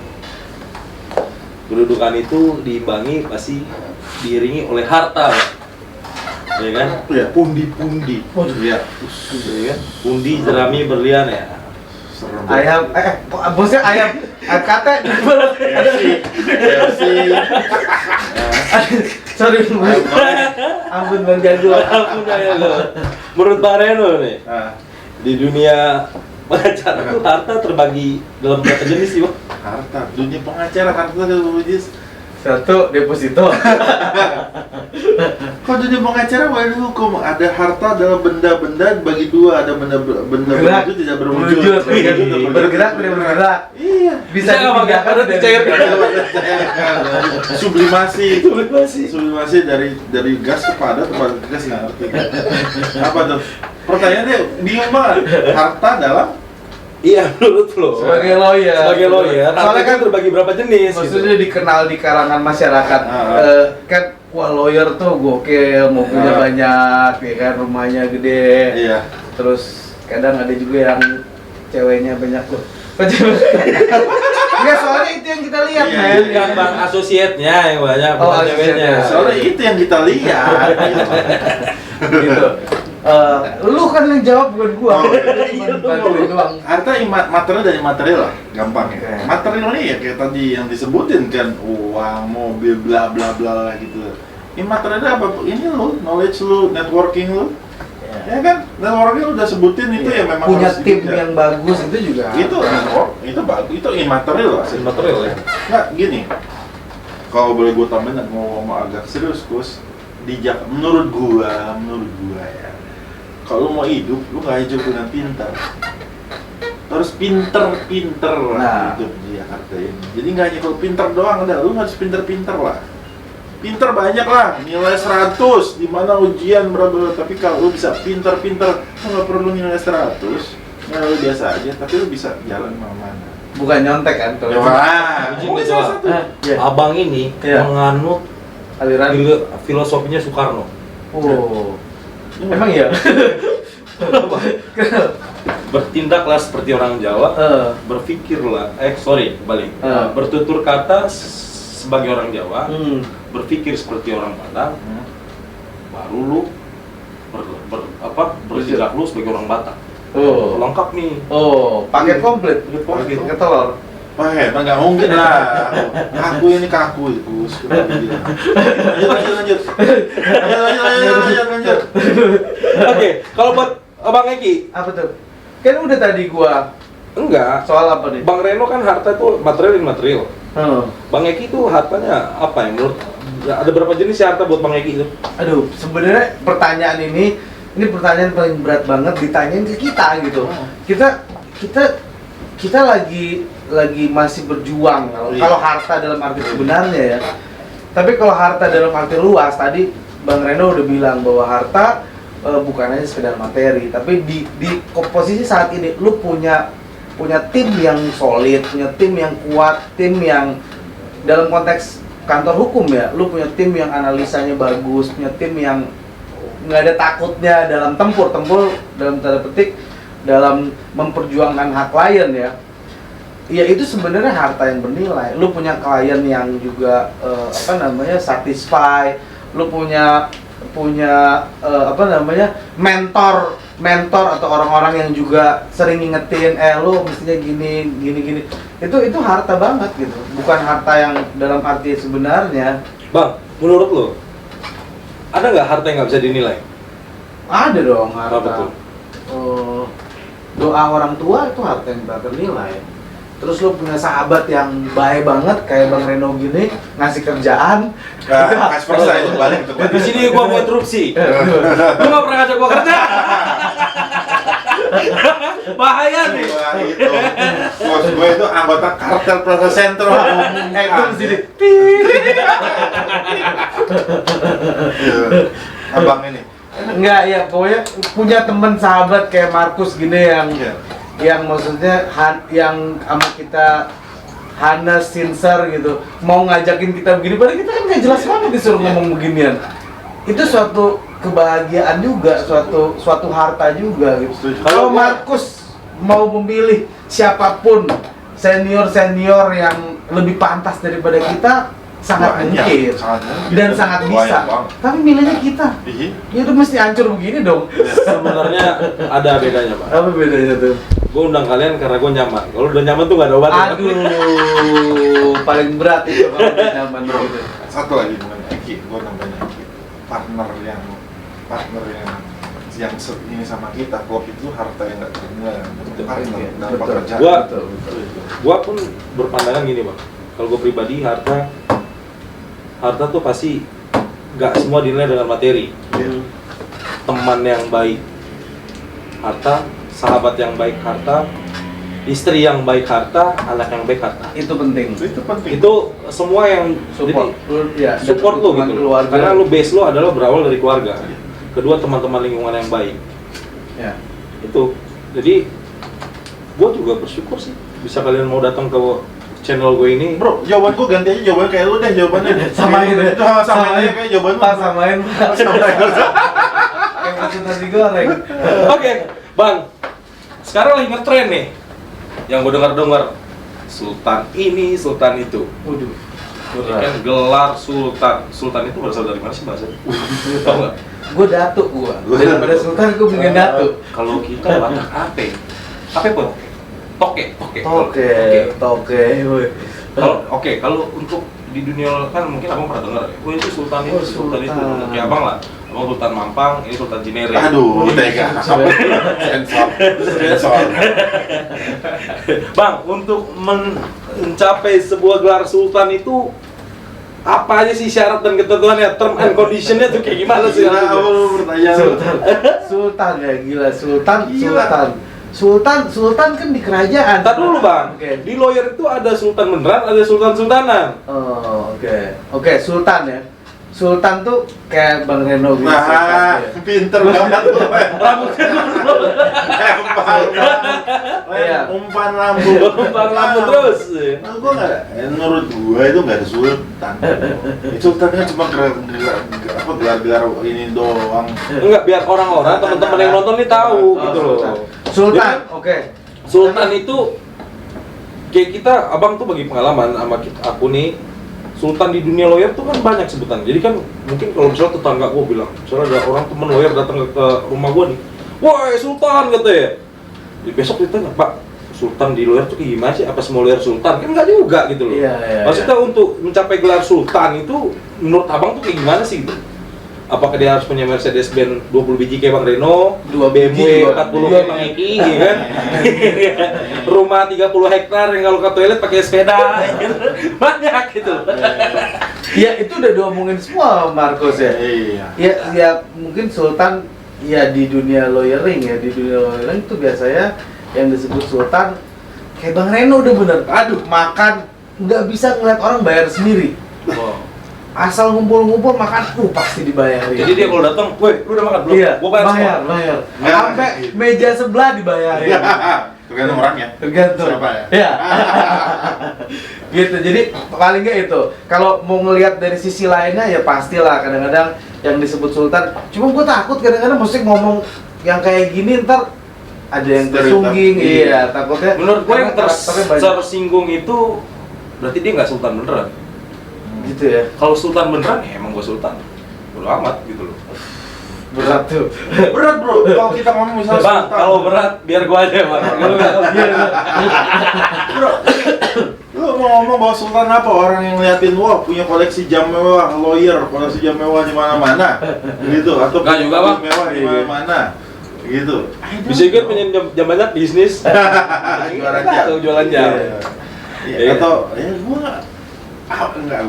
Kedudukan itu diimbangi pasti diiringi oleh harta, Bang. Ya kan? Ya, pundi-pundi. Iya. Ya kan? Pundi, jerami, berlian ya. Serem. Ayam, bosnya ayam kate. KFC. Sorry, ampun Bang Jago. Ampun ya lo. Menurut Bang Reno nih, Ah, di dunia pengacara itu harta terbagi dalam berapa jenis sih, Bang? harta. Dunia pengacara harta ada jenis. Satu deposito. Kalau dunia pengacara wajib hukum ada harta adalah benda-benda bagi dua, ada benda Gerak. itu tidak berwujud. Berwujud, Berwujud, bergerak tidak bergerak. Iya. Bisa nggak, Bang? dipindahkan Ada dari- dicairkan. Sublimasi. Sublimasi. Sublimasi dari gas ke padat gas nggak ngerti. Apa tuh? Pertanyaannya bingung banget. Harta dalam Iya, menurut lo. Sebagai lawyer. Sebagai lawyer, harta Soalnya kan kan terbagi berapa jenis maksudnya gitu. dikenal di kalangan masyarakat. Kan wah lawyer tuh gokil, mobilnya Ah. banyak, ya kan rumahnya gede. iya. Terus kadang ada juga yang ceweknya banyak tuh. Enggak, soalnya itu yang kita lihat, Iya, men. Bukan Bang, asosiatnya yang banyak, Oh, bukan asosiatnya. ceweknya. Soalnya itu yang kita lihat. Gitu. Lu kan yang jawab bukan gua. Oh, Cuma bantuin doang. Harta material dari material lah, gampang ya. Oke. Material ini ya kayak tadi yang disebutin kan, uang, mobil, bla bla bla lah gitu. Immaterialnya apa? Ini lu, knowledge lu, networking lu, ya kan? Networking lu udah sebutin itu ya memang punya harus tim dijaga. yang bagus itu juga. Itu network, itu bagus, itu immaterial lah. Material ya. Nggak gini, kalau boleh gue tambahin mau agak serius, Kus. Menurut gua ya. Kalau lu mau hidup, lu nggak hidup dengan pintar. Harus pinter Nah. hidup di Jakarta ini. Jadi nggak hanya kalau pinter doang, ada lu harus pinter lah. Pinter banyak lah, nilai 100 di mana ujian berapa, tapi kalau lu bisa pinter, lu nggak perlu nilai 100, nilai lu biasa aja, tapi lu bisa jalan mana-mana. Bukan nyontek kan kalau Wah, Izin mungkin gua salah jawab. satu. Iya. Abang ini Iya. menganut aliran. filosofinya Soekarno. Oh. Emang iya? Bertindaklah seperti orang Jawa, Eh, berpikirlah, kembali. Eh. Bertutur kata sebagai orang Jawa, hmm. berpikir seperti orang Batak, baru lu bertindak lu sebagai orang Batak. Oh. Lengkap nih. Oh, paket komplit. Paket. Paket telur. Wah, nggak mungkin lah. Kaku ini kaku, Gus. Lanjut. Oke, kalau buat Abang Eki, Apa tuh? Kan udah tadi gua enggak. soal apa nih? Bang Reno kan harta itu material. Hmm. Bang Eki itu hartanya apa ya menurut? Ada berapa jenis ya harta buat Bang Eki itu? Aduh, sebenarnya pertanyaan ini pertanyaan paling berat banget ditanyain ke kita gitu. Kita lagi masih berjuang Iya. kalau harta dalam arti sebenarnya ya. Tapi kalau harta dalam arti luas tadi Bang Reno udah bilang bahwa harta bukan hanya sekedar materi, tapi di posisi saat ini lu punya tim yang solid, punya tim yang kuat, tim yang dalam konteks kantor hukum ya, lu punya tim yang analisanya bagus, punya tim yang nggak ada takutnya dalam tempur dalam tanda petik dalam memperjuangkan hak klien ya. Ya itu sebenarnya harta yang bernilai. Lu punya klien yang juga satisfy, lu punya mentor atau orang-orang yang juga sering ngingetin lu mestinya gini. Itu harta banget gitu. Bukan harta yang dalam arti sebenarnya. Bang, menurut lo ada nggak harta yang nggak bisa dinilai? Ada dong harta. Apa tuh? Doa orang tua itu harta yang tak ternilai. Terus lu punya sahabat yang baik banget kayak Bang Reno gini, ngasih kerjaan. Kasih persa itu balik tuh. Di sini gua mau interupsi. Lu nggak pernah ngajak gua kerja. Bahaya nih. Wah, itu. Bos gue itu anggota kartel Plaza Central. Itu mesti di Iya. Abang ini. enggak ya, pokoknya punya temen sahabat kayak Markus gini yang Iya. yang maksudnya yang sama kita Hana Sinsar gitu mau ngajakin kita begini, padahal kita kan nggak jelas banget disuruh ngomong beginian. Itu suatu kebahagiaan juga, suatu harta juga gitu. Kalau Markus mau memilih siapapun senior yang lebih pantas daripada kita, sangat mungkin dan sangat bisa. Tapi milihnya kita. Ya itu mesti hancur begini dong. Sebenarnya ada bedanya, Pak. Apa bedanya tuh? Gue undang kalian karena gue nyaman. Kalau udah nyaman tuh gak ada obatnya. Aduh, paling berat itu kalau udah nyaman gitu. Satu lagi mengenai Eki, gue namanya Eki, partner yang ini sama kita, klub itu harta yang nggak ternilai, partner dalam pekerjaan. Gua pun berpandangan gini, Bang. Kalau gue pribadi, harta tuh pasti nggak semua dinilai dengan materi. Teman yang baik harta, sahabat yang baik harta, istri yang baik harta, anak yang baik harta. Itu penting. Itu semua yang Support. jadi support lo gitu. Keluarga. Karena lo base lo adalah berawal dari keluarga. Kedua, teman-teman lingkungan yang baik. Ya. Itu. Jadi gue juga bersyukur sih bisa kalian mau datang ke channel gue ini. Bro, jawaban gue ganti aja, jawaban kayak lu deh jawabannya. Samain deh. Samain aja kayak jawaban lu. Pas samain. Kayak maksud nasi goreng. Oke, Bang. Sekarang lagi ngetren nih. Yang gue dengar Sultan ini, Sultan itu. Waduh. Ini kan gelar Sultan. Sultan itu berasal dari mana sih bahasanya? Tahu nggak? Gue datuk daripada Sultan gue pengen datuk. Kalau kita Batak ape? Ape pun? Toke. Woi. Kalau untuk di dunia kan mungkin abang pernah dengar, wah itu Sultan itu, Sultan itu. Kayak abang lah, abang Sultan Mampang, ini Sultan Cinere. Aduh, tega. Sensor. Bang, untuk mencapai sebuah gelar Sultan itu apa aja sih syarat dan ketentuannya, term and conditionnya tuh kayak gimana sih? Gila, lu bertanya. Sultan ya, gila. Sultan kan di kerajaan. Ntar dulu Bang, Oke. di lawyer itu ada Sultan beneran, ada Sultan-Sultanan. Oh, oke, Sultan ya. Sultan tuh kayak Bang Reno gitu. Nah, pinter banget lu. Rambutnya Iya. Umpan lambung. Umpan lambung terus. Nah, gua nggak, menurut gua itu nggak ada sultan. Sultan kan cuma gelar ini doang. Enggak, biar orang-orang, teman-teman yang nonton nih tahu gitu loh. Sultan, oke. Sultan itu kayak kita, abang tuh bagi pengalaman sama aku nih, Sultan di dunia lawyer tuh kan banyak sebutan. Jadi kan mungkin kalau misalnya tetangga gua bilang, misalnya ada orang temen lawyer datang ke rumah gua nih, wah Sultan katanya. Jadi besok ditanya, Pak, Sultan di lawyer tuh kayak gimana sih? Apa semua lawyer Sultan? Kan enggak juga gitu loh. Iya. Maksudnya untuk mencapai gelar Sultan itu menurut abang tuh kayak gimana sih gitu? Apakah dia harus punya Mercedes-Benz 20 biji kayak Bang Reno, 2 BMW 40 kayak Bang Eki, gitu kan? Rumah 30 hektar yang kalau ke toilet pakai sepeda, banyak gitu. Ya itu udah diomongin semua Marcos ya. Iya. Ya mungkin Sultan ya di dunia lawyering ya, di dunia lawyering itu biasanya yang disebut Sultan kayak Bang Reno udah bener. Aduh, makan nggak bisa ngeliat orang bayar sendiri. Wow. Asal ngumpul-ngumpul makan, pasti dibayarin. Jadi dia kalau datang, weh, lu udah makan belum? Iya, Gua bayar semua. bayar. Nggak, Sampai gitu. meja sebelah dibayarin. Tergantung orangnya. Tergantung. Siapa ya? Iya. Gitu. Jadi paling nggak itu. Kalau mau ngelihat dari sisi lainnya ya pastilah kadang-kadang yang disebut Sultan. Cuma gue takut kadang-kadang mesti ngomong yang kayak gini ntar ada yang tersungging. Iya, takutnya. Menurut gue yang karakternya banyak. tersinggung itu berarti dia nggak Sultan beneran. Gitu ya. Kalau Sultan beneran, ya emang gue Sultan. Bodo amat gitu loh. Berat tuh. Berat bro, kalau kita ngomong misalnya Bang, sultan. kalau berat biar gue aja Bang. Bro, lu mau ngomong bahwa sultan apa? Orang yang ngeliatin, wah punya koleksi jam mewah, lawyer, koleksi jam mewah di mana-mana, gitu. Atau Nggak juga, Bang. mewah di mana-mana, gitu. Bisa juga punya jam banyak bisnis. Jualan jam. Jualan jam. Iya. Atau ya gua enggak.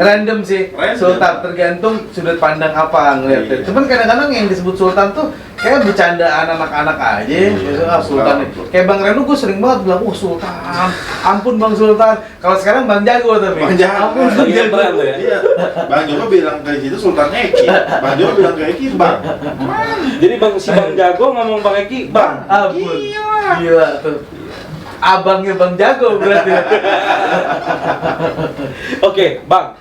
Random sih, Random. Sultan tergantung sudut pandang apa ngeliatnya. Iya. Cuman kadang-kadang yang disebut Sultan tuh kayak bercandaan anak-anak aja. Iya. Misalnya Sultan nih. Kayak Bang Reno gue sering banget bilang, Sultan, ampun Bang Sultan. Kalau sekarang Bang Jago tapi. Bang Jago. Ampun Bang Iya, Jago. berat tuh ya. Iya. Bang Joko bilang kayak gitu Sultan Eki. Bang Joko bilang kayak Eki, Bang. Jadi si Bang Jago ngomong Bang Eki, Bang. Ampun. Gila tuh. abangnya Bang Jago berarti. Oke, Bang.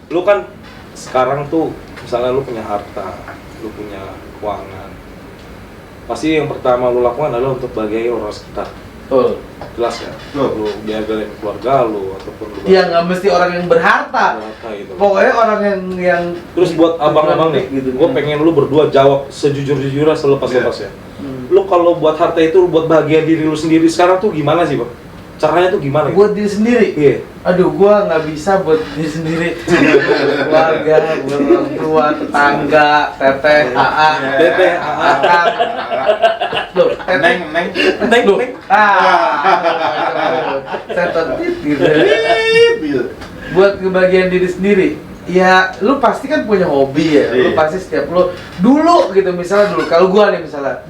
Lu kan sekarang tuh misalnya lu punya harta, lu punya keuangan. Pasti yang pertama lu lakukan adalah untuk bahagiai orang sekitar. Betul. Jelas ya? Lu biayain keluarga lu ataupun lu Iya, nggak mesti orang yang berharta. gitu. Pokoknya orang yang Terus buat abang-abang nih, gitu. gue pengen lu berdua jawab sejujur-jujurnya selepas-lepasnya. Lu kalau buat harta itu lu buat bahagia diri lu sendiri sekarang tuh gimana sih, Bang? Caranya tuh gimana? Buat diri sendiri. Iya. Aduh, gua nggak bisa buat diri sendiri. Buat keluarga, buat orang tua, tetangga, teteh, AA, Teteh, AA. akang. Loh, teteh. Neng. Loh. Saya tertib gitu. Buat kebahagiaan diri sendiri. Ya, lu pasti kan punya hobi ya. Lu Iya. pasti setiap lu dulu gitu misalnya dulu. Kalau gua nih misalnya,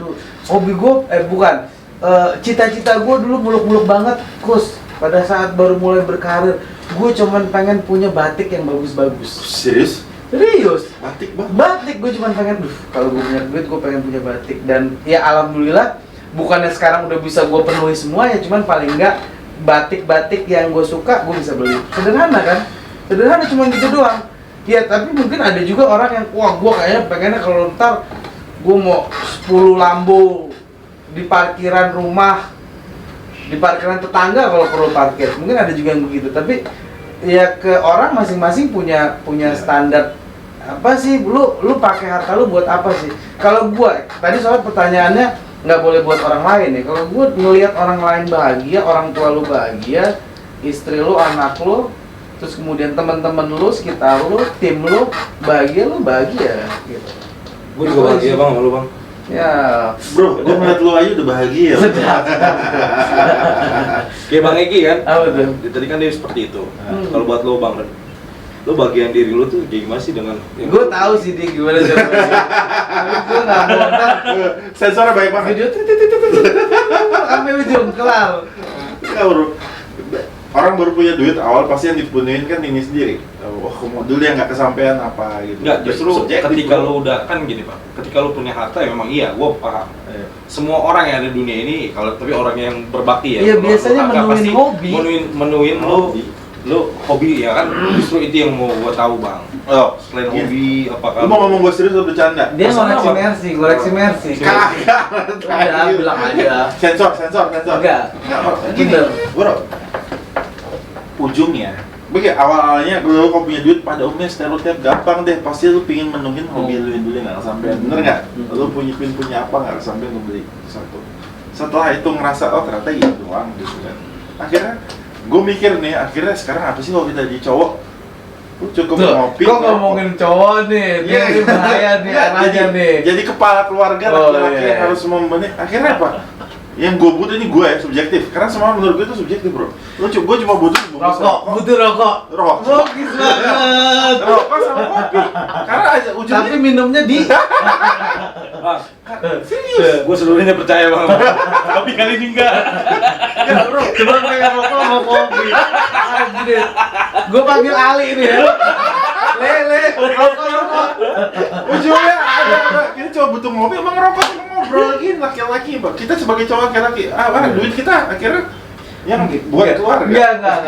hobi gua bukan cita-cita gue dulu muluk-muluk banget, Kus. Pada saat baru mulai berkarir, gue cuman pengen punya batik yang bagus-bagus. Serius? Serius? Batik bang? Batik, gue cuman pengen, kalau gue punya duit, gue pengen punya batik. Dan ya alhamdulillah, bukannya sekarang udah bisa gue penuhi semua ya, cuman paling enggak batik-batik yang gue suka, gue bisa beli. Sederhana kan? Sederhana cuman gitu doang. Ya tapi mungkin ada juga orang yang, wah gue kayaknya pengennya kalau ntar gue mau 10 Lambo di parkiran rumah, di parkiran tetangga kalau perlu parkir. Mungkin ada juga yang begitu, tapi ya ke orang masing-masing punya standar. Apa sih lu pakai harta lu buat apa sih? Kalau gua tadi soal pertanyaannya nggak boleh buat orang lain ya. Kalau gua ngelihat orang lain bahagia, orang tua lu bahagia, istri lu, anak lu, terus kemudian teman-teman lu, sekitar lu, tim lu bahagia gitu. Gue juga bahagia bang sama lu bang. Ya, Bro, gue ngeliat lu aja udah bahagia. Kayak Bang Egi kan? Apa tuh? Tadi kan dia seperti itu. Kalau buat lu bang, lu bagian diri lu tuh gimana sih dengan? Gue tahu sih dia gimana caranya. Tapi gue nggak mau ntar Sensornya baik banget. video sampai ujung kelar. Enggak bro. Orang baru punya duit awal pasti yang dipenuhin kan ini sendiri. Wah, dulu yang nggak kesampaian apa gitu. Enggak, justru Subjektif, ketika bro. lu udah kan gini Pak. Ketika lu punya harta ya memang iya, gua paham. Semua orang yang ada di dunia ini kalau tapi orang yang berbakti ya. Iya, kalau biasanya harta menuin pasti hobi. Menuin Hobi. lu hobi ya kan. Justru itu yang mau gua tahu Bang. Oh, Selain iya. hobi apakah Lu mau ngomong gue serius atau bercanda? Dia Masalah ngoleksi apa? mercy. Kagak. Udah bilang aja. Sensor. Enggak. Gini, Bener. bro. Ujungnya, begini awalnya kalau kau punya duit pada umumnya stereotip gampang deh, pasti lu pingin menuhin hobi lu dulu nggak kesampean, bener nggak? Lu punya apa nggak kesampean lu beli satu. Setelah itu ngerasa oh ternyata iya doang gitu kan. Akhirnya gue mikir nih, akhirnya sekarang apa sih kalau kita jadi cowok? Lu cukup Tuh, ngopi. kok ngomongin cowok nih, dia ini bahaya nih arahnya nih. Jadi kepala keluarga Oh, laki-laki iya. yang harus membenih. Akhirnya apa? Yang gue butuh ini gue ya subjektif, karena semua menurut gue itu subjektif bro. Gue cuma butuh bungkus Butuh rokok. Rokok. Logis banget. Rokok sama kopi. Karena aja Tapi ujungnya minumnya di Bang, serius. gua seluruhnya percaya Bang. Tapi kali ini enggak. Enggak bro. Coba pengen rokok sama kopi. Anjir. Gue panggil Ali nih ya. Le, rokok. Ujungnya ada. Kita cuma butuh ngopi, emang ngerokok sama ngobrol lagi laki-laki Pak. Kita sebagai cowok laki-laki, duit kita akhirnya yang buat keluarga. Enggak.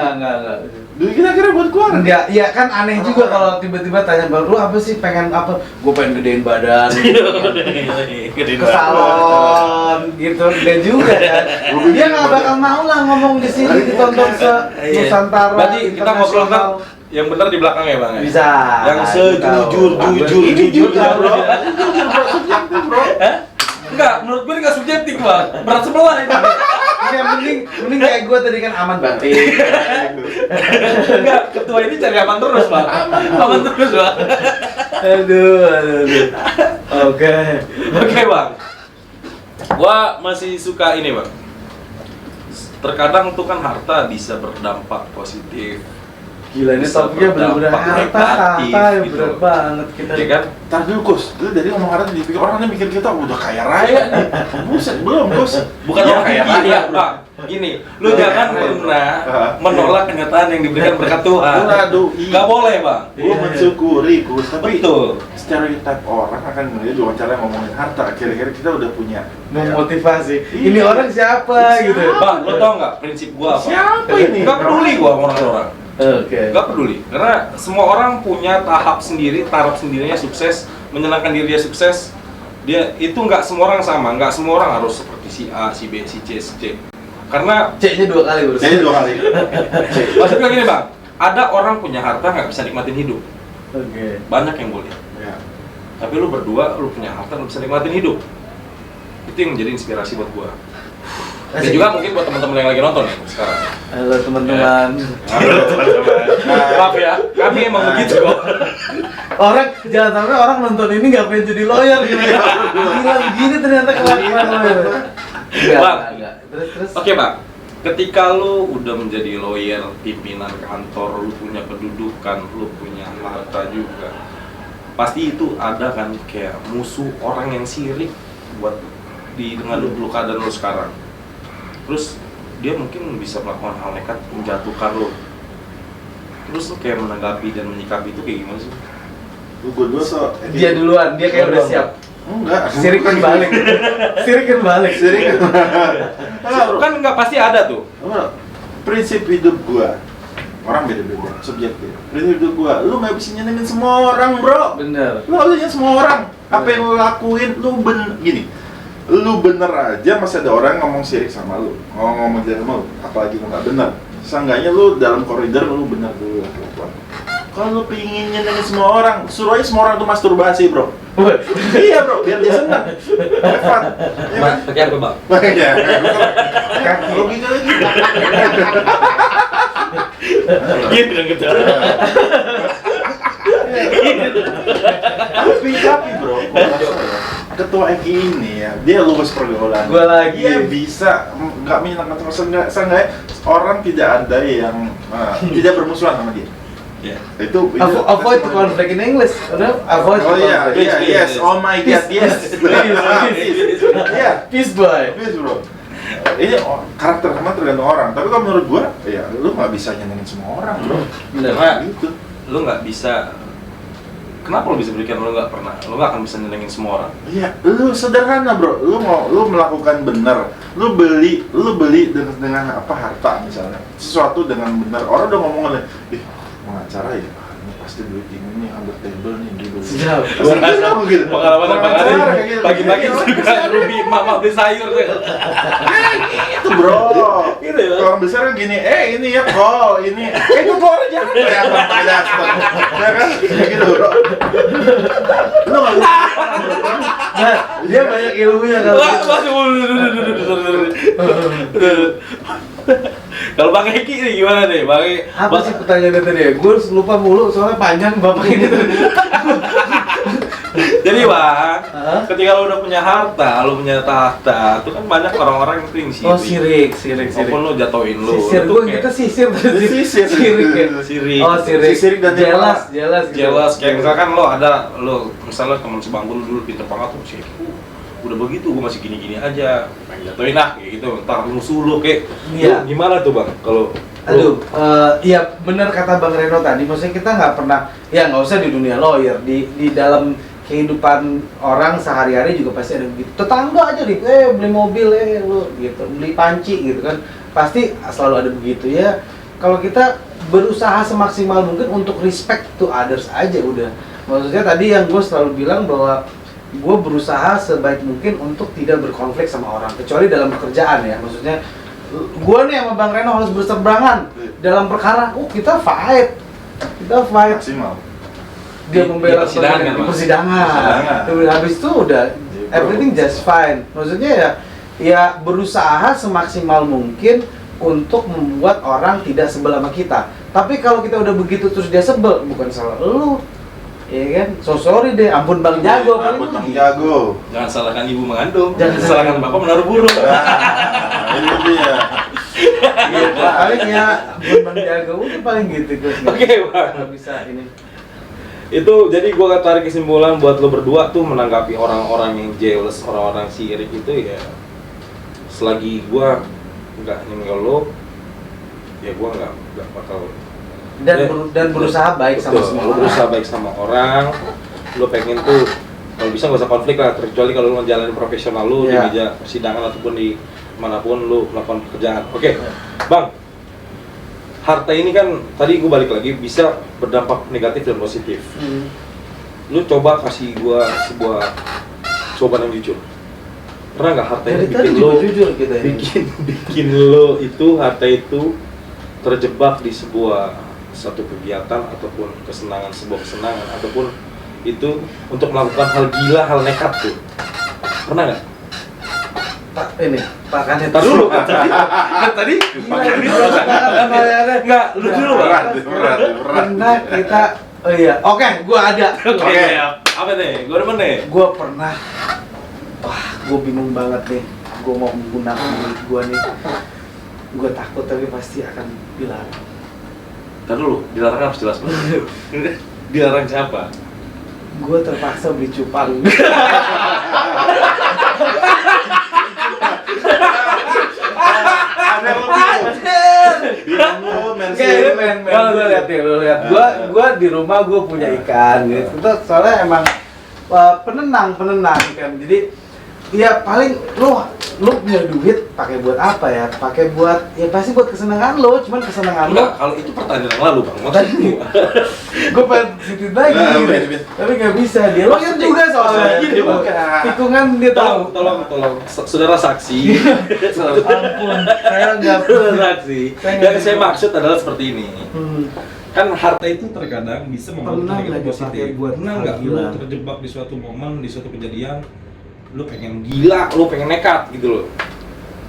Duit kita akhirnya buat keluarga. Enggak, iya kan aneh juga kalau tiba-tiba tanya Bang, lu apa sih pengen apa? Gue pengen gedein badan. Ke salon gitu, gede juga kan. Dia nggak bakal mau lah ngomong di sini ditonton se Nusantara. Berarti kita ngobrol kan internasional. yang benar di belakang ya Bang ya? Bisa. Yang sejujur Ini juga bro. Subjektif bro. Enggak, menurut gue enggak subjektif Bang. Berat sebelah itu. Oke, mending kayak gue tadi kan aman batik. Enggak, ketua ini cari aman terus Bang. Aman terus Bang. Aduh. Oke. Oke Bang. Gua masih suka ini Bang. Terkadang tuh kan harta bisa berdampak positif Gila, ini bisa topiknya bener-bener berdampak harta yang negatif, berat banget kita. ya kan? Tar dulu Gus, lu dari ngomong harta dipikir orang mikir kita udah kaya raya nih. Buset, belum Gus. Bukan Iya, orang kaya iya, raya, Pak. Gini, lu jangan pernah menolak kenyataan yang diberikan berkat Tuhan. Waduh, iya. Gak boleh, Bang. Gua mensyukuri Gus, tapi Betul. stereotip orang akan melihat wawancara ngomongin harta. Kira-kira kita udah punya Memotivasi. Iya. Ini orang siapa gitu. Bang, lo tau nggak prinsip gua apa? Siapa ini? Gak peduli gua sama orang-orang. Oke. Gak peduli, karena semua orang punya tahap sendiri, taraf sendirinya sukses, menyenangkan diri dia sukses. Dia itu nggak semua orang sama, nggak semua orang harus seperti si A, si B, si C, si C. Karena C-nya 2 kali bro. Jadi 2 kali. maksudnya gini bang, ada orang punya harta nggak bisa nikmatin hidup, Oke. banyak yang boleh. Ya. Tapi lu berdua, lu punya harta, lu bisa nikmatin hidup. Itu yang jadi inspirasi buat gua. Dan juga mungkin buat teman-teman yang lagi nonton ya sekarang. Halo teman-teman. Halo teman-teman. Maaf ya, kami emang begitu kok. Orang jangan sampai orang nonton ini nggak pengen jadi lawyer gitu. Gila begini ternyata kelakuan lawyer. Bang. Enggak. Terus. Oke bang, ketika lu udah menjadi lawyer, pimpinan kantor, lu punya kedudukan, lu punya harta juga, pasti itu ada kan kayak musuh orang yang sirik buat dengan lu keadaan lu sekarang. Terus dia mungkin bisa melakukan hal nekat menjatuhkan lu. Terus lu kayak menanggapi dan menyikapi itu kayak gimana sih? Lu gua dulu so. Dia duluan, dia kayak udah siap. Enggak. Sirikin balik. Sirikin balik. Sirik. Kan nggak pasti ada tuh. Prinsip hidup gua orang beda-beda, subjektif. Prinsip hidup gua, lu nggak bisa nyenengin semua orang, bro. Bener. Lu harusnya semua orang. Apa yang lu lakuin, gini. Lu bener aja masih ada orang ngomong sirik sama lu, ngomong jelek sama lu, apalagi lu nggak bener. Seenggaknya lu dalam koridor lu bener dulu lah kelakuan. Kalau lu pengen nyenengin semua orang, suruh aja semua orang tuh masturbasi, bro. Iya bro, biar dia senang. Fun. Iya kan? Pakai apa bang? Makanya, kaki logika lagi. Gitu kan gitu. Tapi bro, ketua Eki ini ya, dia luas pergaulan. Gua lagi. Dia bisa nggak menyenangkan terus seenggaknya orang tidak ada yang tidak bermusuhan sama dia. Ya. Itu Avoid conflict in English. Udah, avoid Oh iya, conflict. iya, yes, oh my god, yes. Iya, Peace boy. please bro. Ini karakter sama tergantung orang. Tapi kalau menurut gua, ya lu nggak bisa nyenengin semua orang, bro. Bener. Karena Gitu. lu nggak bisa. Kenapa lu bisa berikan? Lu nggak pernah. Lu nggak akan bisa nyenengin semua orang. Iya, lu sederhana bro. Lu melakukan benar. Lu beli dengan apa harta misalnya. Sesuatu dengan benar. Orang udah ngomong ih, pengacara ya. Ini pasti duit ini nih, under table nih gitu. Siap. Gitu. Pengalaman apa Pengacara ada? kayak gitu. Pagi-pagi Iya, suka bisa. rubi mama beli sayur tuh. Itu bro. Gitu ya? Orang besar kan gini, ini ya call, ini. Itu call jangan kelihatan pakai daster. Ya kan? Kayak gitu bro. Lu nggak bisa. Nah, dia banyak ilmunya kalau gitu. Kalau Bang Eki nih gimana nih? Bang Eki. Apa sih pertanyaannya tadi? Gue lupa mulu soalnya panjang bapak ini tuh. Jadi Bang, Hah? ketika lu udah punya harta, lu punya tahta, itu kan banyak orang-orang yang sirik. Oh sirik. Walaupun lu jatuhin lu. Sisir itu gue kayak kita sisir tadi. Sisir. Sirik ya. sirik. Oh sirik. Sirik dan jelas gitu. Jelas kayak misalkan lo ada misalnya teman sebangku lu dulu pinter banget tuh sih. Udah begitu gua masih gini-gini aja. Pengen jatuhin lah kayak gitu. Entar musuh lu kayak. Iya. Lu gimana tuh Bang kalau Aduh, iya benar kata Bang Reno tadi. Maksudnya kita nggak pernah, ya nggak usah di dunia lawyer, di dalam kehidupan orang sehari-hari juga pasti ada begitu. Tetangga aja nih, beli mobil, lu gitu, beli panci gitu kan, pasti selalu ada begitu ya. Kalau kita berusaha semaksimal mungkin untuk respect to others aja udah. Maksudnya tadi yang gue selalu bilang bahwa gue berusaha sebaik mungkin untuk tidak berkonflik sama orang, kecuali dalam pekerjaan ya. Maksudnya gue nih sama Bang Reno harus berseberangan dalam perkara, kita fight Maksimal. dia membela Di persidangan, di Mas. persidangan. Terus habis itu udah everything just fine. Maksudnya ya berusaha semaksimal mungkin untuk membuat orang tidak sebel sama kita. Tapi kalau kita udah begitu terus dia sebel, bukan salah lu. Iya kan? So sorry deh, ampun Bang Jago paling Ampun Bang gitu. jangan salahkan ibu mengandung, Jangan salahkan bapak menaruh burung. Nah, itu dia. Gitu. Paling ya Bang Jago udah paling gitu Gus. Oke, Bang. Nggak bisa ini. Itu jadi gua tarik kesimpulan buat lo berdua tuh menanggapi orang-orang yang jealous, orang-orang sirik itu ya, selagi gua nggak nyengel lo, ya gua nggak bakal Dan berusaha baik sama betul, semua lo orang. berusaha baik sama orang, lo pengen tuh kalau bisa nggak usah konflik lah, kecuali kalau lo ngejalanin profesional lo di Iya. meja persidangan ataupun di manapun lo melakukan pekerjaan. Oke, Bang. Harta ini kan tadi gue balik lagi bisa berdampak negatif dan positif. Lu coba kasih gua sebuah jawaban yang jujur. Pernah nggak harta Dari ini tadi bikin juga lo jujur kita ini. bikin lo itu harta itu terjebak di sebuah satu kegiatan ataupun sebuah kesenangan ataupun itu untuk melakukan hal gila, hal nekat tuh. Pernah nggak? Pak kan Ntar dulu kan tadi enggak, lu dulu Berat. pernah kita oke, gua ada. Oke, apa nih? Gua demen nih. Gua pernah gua bingung banget nih. Gua mau menggunakan duit gua nih. Gua takut tapi pasti akan dilarang. Ntar dulu, dilarang harus jelas banget. Dilarang siapa? Gua terpaksa beli cupang. Ada yang lebih. Bilang lu men. Kalau lu lihat, gua di rumah gua punya ikan gitu. Itu soalnya emang penenang kan. Jadi ya paling lu punya duit pakai buat apa ya? Pakai buat ya pasti buat kesenangan lo, cuman kesenangan lo. Enggak, kalau itu pertanyaan yang lalu, Bang. Maksudnya Gue pengen positif lagi, tapi nggak bisa. Dia lo kan juga soalnya Gini, Bang. hitungan dia tahu. tolong saudara saksi. Ampun, saya nggak Saudara saksi. Saya nggak Yang saya bisa. maksud adalah seperti ini. Hmm. Kan harta itu terkadang bisa Pernah membawa nggak kita dipakai positif. buat Pernah hal nggak lu gila? terjebak di suatu momen, di suatu kejadian, lu pengen gila, lu pengen nekat gitu loh.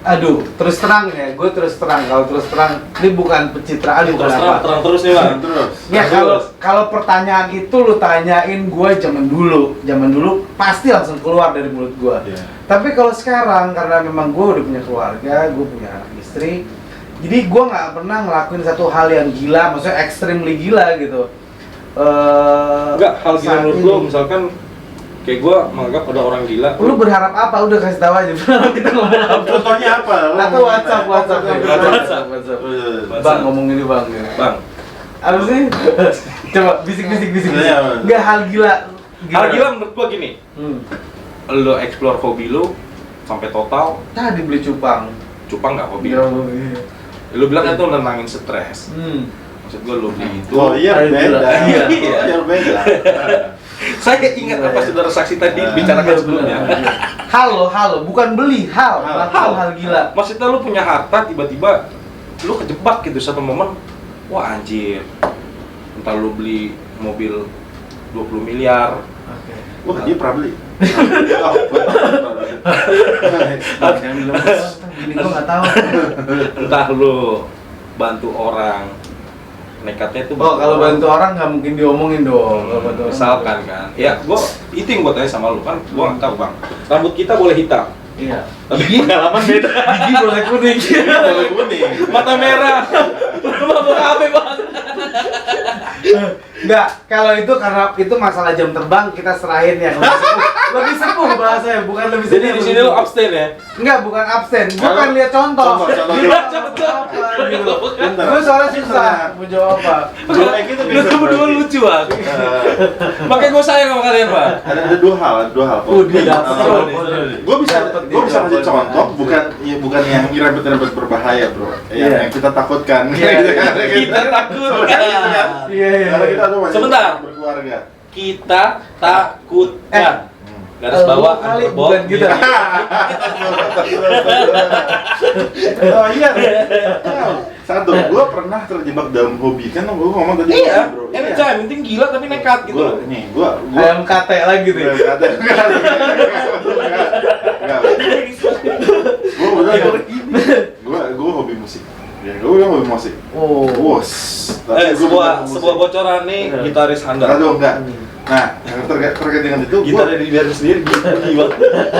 Aduh, terus terang ya, gue terus terang. Kalau terus terang, ini bukan pencitraan, bukan apa. Terang terus nih, Bang. Terus. Ya kalau pertanyaan itu lu tanyain gue zaman dulu pasti langsung keluar dari mulut gue. Iya. Tapi kalau sekarang karena memang gue udah punya keluarga, gue punya anak istri, jadi gue nggak pernah ngelakuin satu hal yang gila, maksudnya extremely gila gitu. Enggak, hal gila saat menurut ini. lu misalkan kayak gua menganggap ada orang gila. Lu berharap apa? Udah kasih tahu aja. Berharap kita ngomong apa? Contohnya apa? Atau WhatsApp. WhatsApp. Bang ngomong ini bang. Bang, Apa sih? Coba bisik. Iya, Bang. Enggak hal gila. hal gila menurut gua gini. Lo explore hobi lo sampai total, Tadi beli cupang. cupang nggak hobi. Iya. Lu bilang itu nenangin stres. Maksud gua lo beli itu. Oh iya beda. Iya. Iya beda. Saya ingat apa saudara saksi tadi bicarakan sebelumnya. Halo, bukan beli, hal gila. Maksudnya lu punya harta tiba-tiba lu kejebak gitu satu momen, wah anjir. Entar lu beli mobil 20 miliar. Oke. Wah dia pernah beli. Gini gua nggak tahu. Entah lu bantu orang. Nekatnya itu Oh, kalau bantu orang nggak mungkin diomongin dong. Kalau bantu orang. misalkan kan. Ya, itu yang gua tanya sama lu kan. Gua nggak tahu, Bang. Rambut kita boleh hitam. Iya. Tapi pengalaman beda. Gigi boleh kuning. Boleh kuning. Mata merah. Lu mabuk apa, Bang? Enggak, kalau itu karena itu masalah jam terbang kita serahin ya. Lebih sepuh bahasanya, bukan lebih Jadi di sini lu abstain ya. Enggak, bukan absen. Gua kan lihat contoh. Contoh. Bentar. Gue soalnya susah mau jawab apa. Kalau kayak gitu Lu tuh berdua lucu, Bang. Makanya gua sayang sama kalian, Bang. ada dua hal. Dia dapet Oh, nih. Gue bisa kasih contoh, bukan yang ribet-ribet berbahaya, bro. Iya. Yang kita takutkan. Iya. Kita takut. Iya. Karena kita tuh masih Sebentar. berkeluarga. Kita takutkan. Garis Lu bawah kali underball. bukan gitu. Oh iya. Satu, gue pernah terjebak dalam hobi kan, gue ngomong tadi. Iya, bro. enak aja, yang penting gila tapi nekat gitu loh. Gue Ayam kate lagi tuh. Gue hobi musik. Ya, gue hobi musik. Oh. Bos. Sebuah bocoran nih, gitaris handal. Aduh, enggak. Nah, yang terkait dengan itu, Gitarnya dibiarin sendiri, gila.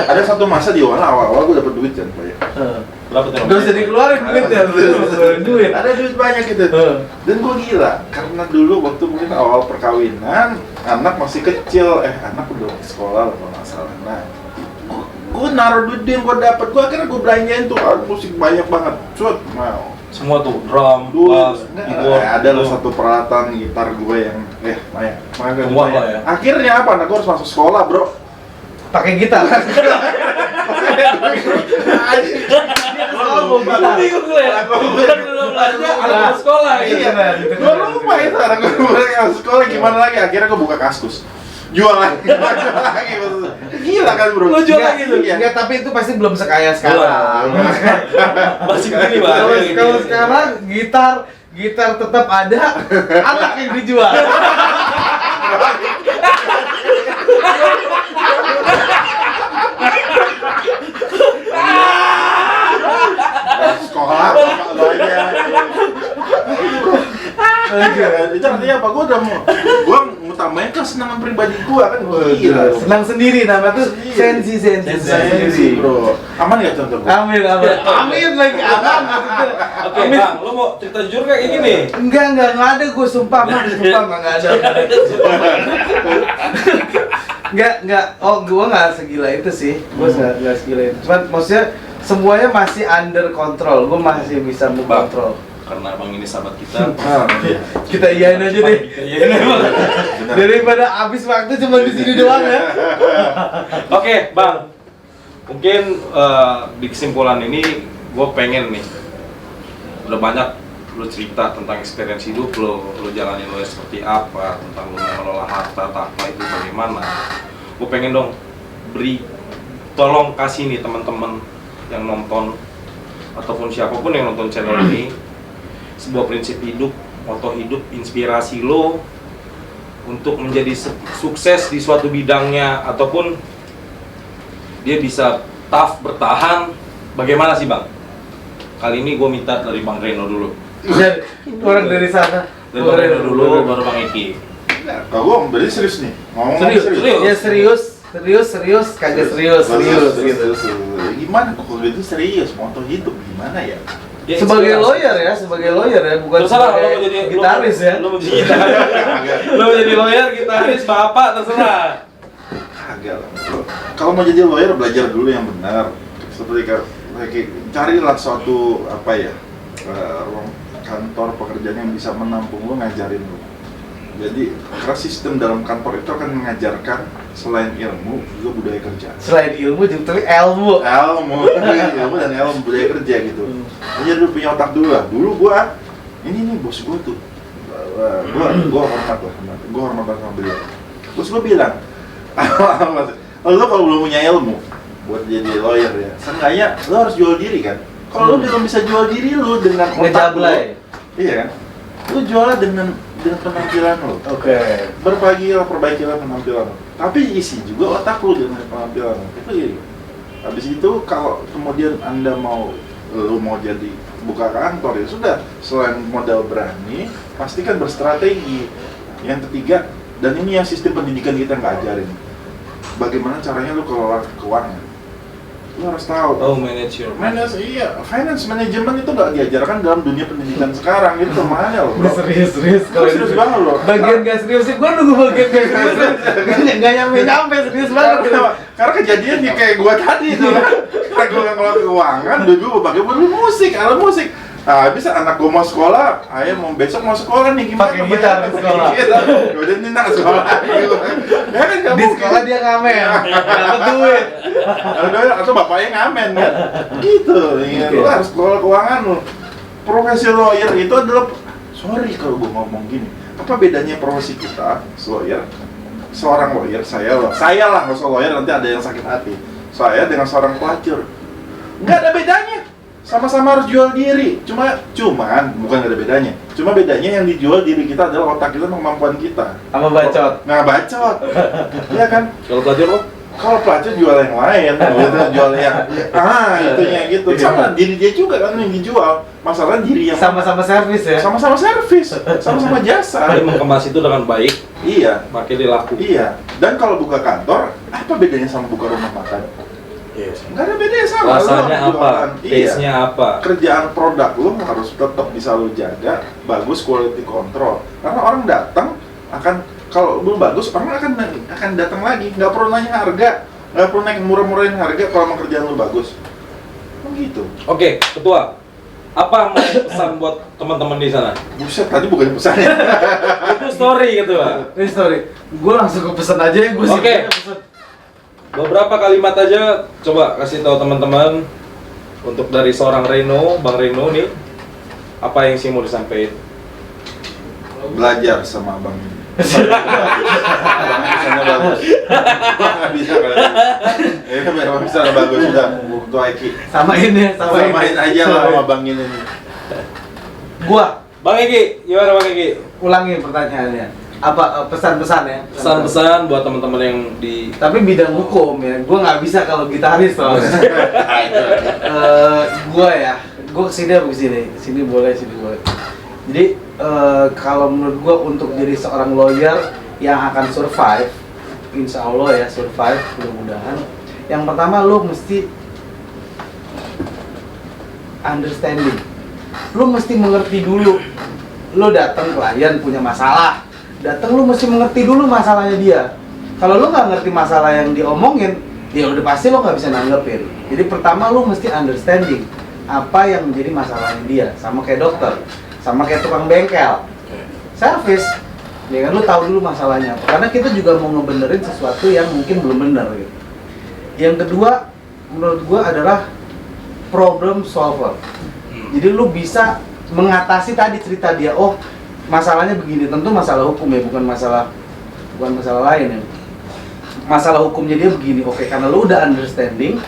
ada satu masa di awal gue dapet duit kan, Pak ya. Berapa tuh? Gak usah dikeluarin duit ya, duit. Ada duit banyak gitu. Dan gue gila, karena dulu waktu mungkin awal perkawinan, anak masih kecil, anak udah sekolah lah kalau nggak salah. Nah, gue naruh duit yang gue dapat, gue akhirnya gue belanjain tuh alat musik banyak banget. Mau Semua tuh drum, dulu bass, keyboard. ada lah satu peralatan gitar gue yang Wah lah ya. Akhirnya apa? Nah, gue harus masuk sekolah, bro. Pakai gitar. Oh, bingung gue ya. Bukan belum belajar, anak sekolah gitu. Iya, gue lupa itu anak gue masuk sekolah gimana lagi? Akhirnya gue buka Kaskus, jual lagi, gila kan bro? Lo jual lagi tuh? Enggak, tapi itu pasti belum sekaya sekarang. Masih gini Bang. Kalau sekarang gitar tetap ada, anak yang dijual. Sekolah apa aja. Itu artinya apa? Gue udah gue ngutamain kesenangan pribadi gue kan. Gila. Senang sendiri, nama tuh sensi bro. Aman nggak contoh gue? Amin lagi, aman. Oke Bang, lo mau cerita jujur kayak gini? Enggak ada, gue sumpah mah nggak ada. Enggak, gue nggak segila itu sih, gue nggak segila itu. Cuman maksudnya semuanya masih under control, gue masih bisa mengontrol. Karena Bang ini sahabat kita. Kita iyain aja deh. Daripada habis waktu cuma di sini doang ya. Oke Bang, mungkin di kesimpulan ini gue pengen nih, udah banyak lo cerita tentang experience hidup lo jalanin lo seperti apa, tentang lo mengelola harta apa itu bagaimana. Gue pengen dong tolong kasih nih teman-teman yang nonton ataupun siapapun yang nonton channel ini sebuah prinsip hidup, moto hidup, inspirasi lo untuk menjadi sukses di suatu bidangnya ataupun dia bisa tough bertahan. Bagaimana sih Bang? Kali ini gue minta dari Bang Reno dulu. Orang dari sana. Dari Bang Reno dulu, baru Bang Eki. Kalau gue berarti serius nih. Serius. Ya serius, kagak serius gitu. Gimana kok gitu serius? Moto hidup gimana ya? Sebagai lawyer ya, bukan terserah lo sebagai mau jadi gitaris ya. Lo mau jadi gitaris. Lo mau jadi lawyer, gitaris, bapak terserah. Kagak lah bro. Kalau mau jadi lawyer belajar dulu yang benar. Seperti carilah suatu ruang kantor pekerjaan yang bisa menampung lo, ngajarin lo. Jadi karena sistem dalam kantor itu akan mengajarkan selain ilmu juga budaya kerja. Selain ilmu juga ilmu dan ilmu budaya kerja gitu. Jadi dulu punya otak dulu lah. Dulu gua ini bos gua tuh. Gua hormat banget sama beliau. Terus gua bilang, lo kalau belum punya ilmu buat jadi lawyer ya, seenggaknya lo harus jual diri kan. Kalau lo belum bisa jual diri lo dengan otak lo, iya kan? Lo jualnya dengan penampilan lo. Oke. Perbaikilah penampilan lo. Tapi isi juga otak lo dengan penampilan lo. Itu gitu. Habis itu kalau kemudian Anda mau jadi buka kantor ya sudah, selain modal berani, pastikan berstrategi. Yang ketiga, dan ini yang sistem pendidikan kita nggak ajarin. Bagaimana caranya lo kelola keuangan? Lo harus tahu. Finance management itu nggak diajarkan dalam dunia pendidikan sekarang, itu kemana lo bro? Serius Serius banget lo. Bagian gak serius sih, gua nunggu bagian gak serius. Gak nyampe serius banget. Karena kejadian nih kayak gua tadi tuh. Karena gua nggak ngelola keuangan, duit gua pakai buat musik, alat musik. Nah, bisa anak gue mau sekolah, ayah besok mau sekolah nih gimana? Pakai gitar di sekolah. Udah nyentak sekolah gitu. Ya kan nggak Di mungkin. sekolah dia ngamen, dapat duit. Atau bapaknya ngamen kan? Gitu. Ya, lu harus kelola keuangan lu. Profesi lawyer itu adalah, sorry kalau gue ngomong gini, apa bedanya profesi kita, seorang lawyer, saya lah nggak usah lawyer, nanti ada yang sakit hati. Saya dengan seorang pelacur, nggak ada bedanya. Sama-sama harus jual diri, cuman bukan ada bedanya. Cuma bedanya yang dijual diri kita adalah otak kita, kemampuan kita. Sama bacot. Nggak bacot, iya kan? Kalau pelajar lo? Kalau pelacur jual yang lain, gitu, jual yang itunya gitu. Sama diri dia juga kan yang dijual. Masalah diri yang Sama-sama servis ya. Sama-sama servis, sama-sama jasa. Dia mengemas itu dengan baik. Iya. Pakai dia laku. Iya. Dan kalau buka kantor, apa bedanya sama buka rumah makan? Yes. Nggak ada bedanya sama. Rasanya Lu apa? jualan. Taste-nya apa? Kerjaan produk lu harus tetap bisa lu jaga, bagus quality control. Karena orang datang akan, kalau lu bagus, orang akan datang lagi. Nggak perlu nanya harga, nggak perlu naik murah-murahin harga kalau emang kerjaan lu bagus. Begitu. Oke, ketua. Apa mau pesan buat teman-teman di sana? Buset, tadi bukan pesannya. Itu story ketua. Ini story. Gue langsung ke pesan aja ya, gue sih. Oke. Beberapa kalimat aja coba kasih tahu teman-teman untuk dari seorang Reno, Bang Reno nih. Apa yang sih mau disampaikan? Belajar sama abang ini. Abangnya misalnya bagus. Gua nggak bisa kalau ini. Ya memang misalnya bagus sudah. Untuk Aiki. Samain ya, Samain aja lah sama abang ini. Gua Bang Eki, gimana Bang Eki? ulangin pertanyaannya. Apa pesan-pesan ya? Pesan-pesan buat teman-teman yang di Tapi bidang hukum ya, gue nggak bisa kalau gitaris soalnya. Gue kesini apa kesini boleh, sini boleh. Jadi kalau menurut gue untuk jadi seorang lawyer yang akan survive, insya Allah ya survive mudah-mudahan. Yang pertama lo mesti understanding, lo mesti mengerti dulu. Lo datang klien punya masalah, datang lu mesti mengerti dulu masalahnya dia. Kalau lu nggak ngerti masalah yang diomongin, ya udah pasti lo nggak bisa nanggepin. Jadi pertama lu mesti understanding apa yang menjadi masalahnya dia. Sama kayak dokter, sama kayak tukang bengkel, service. Ya kan lu tahu dulu masalahnya apa. Karena kita juga mau ngebenerin sesuatu yang mungkin belum bener gitu. Yang kedua, menurut gua adalah problem solver. Jadi lu bisa mengatasi tadi cerita dia, oh masalahnya begini, tentu masalah hukum ya, bukan masalah lain ya. Masalah hukumnya dia begini, oke, karena lu udah understanding,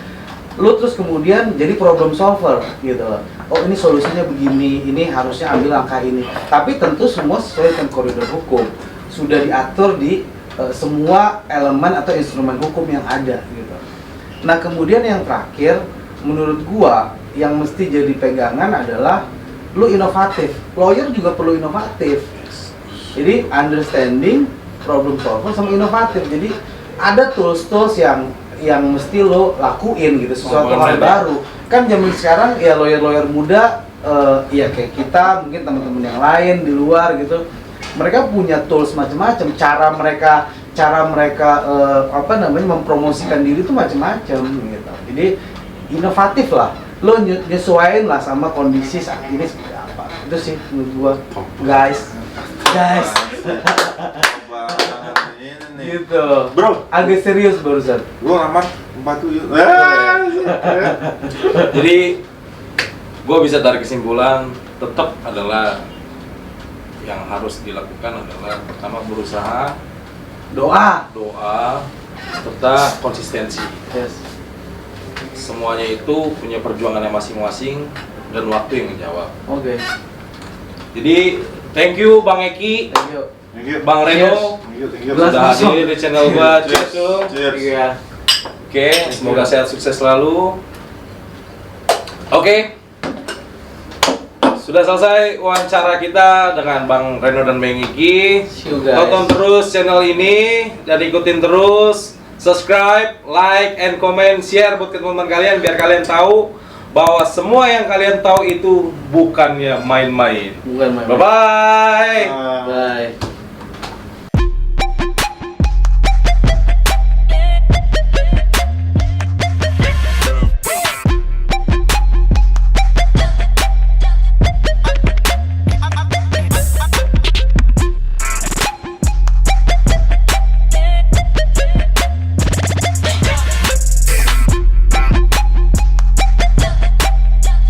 lu terus kemudian jadi problem solver gitu loh. Oh ini solusinya begini, ini harusnya ambil langkah ini. Tapi tentu semua sesuai dengan koridor hukum, sudah diatur di semua elemen atau instrumen hukum yang ada gitu. Nah kemudian yang terakhir, menurut gua yang mesti jadi pegangan adalah lu inovatif. Lawyer juga perlu inovatif. Jadi understanding, problem solver sama inovatif. Jadi ada tools yang mesti lo lakuin gitu, sesuatu hal baru. Kan zaman sekarang ya lawyer muda ya kayak kita, mungkin teman-teman yang lain di luar gitu. Mereka punya tools macam-macam, cara mereka mempromosikan diri itu macam-macam gitu. Jadi inovatif lah. Lo nyesuaiin lah sama kondisi saat ini seperti apa. Itu sih menurut gua, guys. Gitu. Bro, Agak serius barusan. gua ngamar 47. Jadi gue bisa tarik kesimpulan tetap adalah yang harus dilakukan adalah pertama berusaha, Doa. serta konsistensi. Yes. Semuanya itu punya perjuangannya masing-masing dan waktu yang menjawab. Oke. Jadi thank you Bang Eki, Thank you. Thank you. Bang Reno Thank you. sudah hadir di channel gua. Cheers. Cheers tuh. Cheers. Iya. Oke, semoga sehat sukses selalu. Oke. Sudah selesai wawancara kita dengan Bang Reno dan Bang Eki. See you guys. Tonton terus channel ini dan ikutin terus, subscribe, like, and comment, share buat teman-teman kalian biar kalian tahu bahwa semua yang kalian tahu itu bukannya main-main. Bukan main. Bye bye. Bye.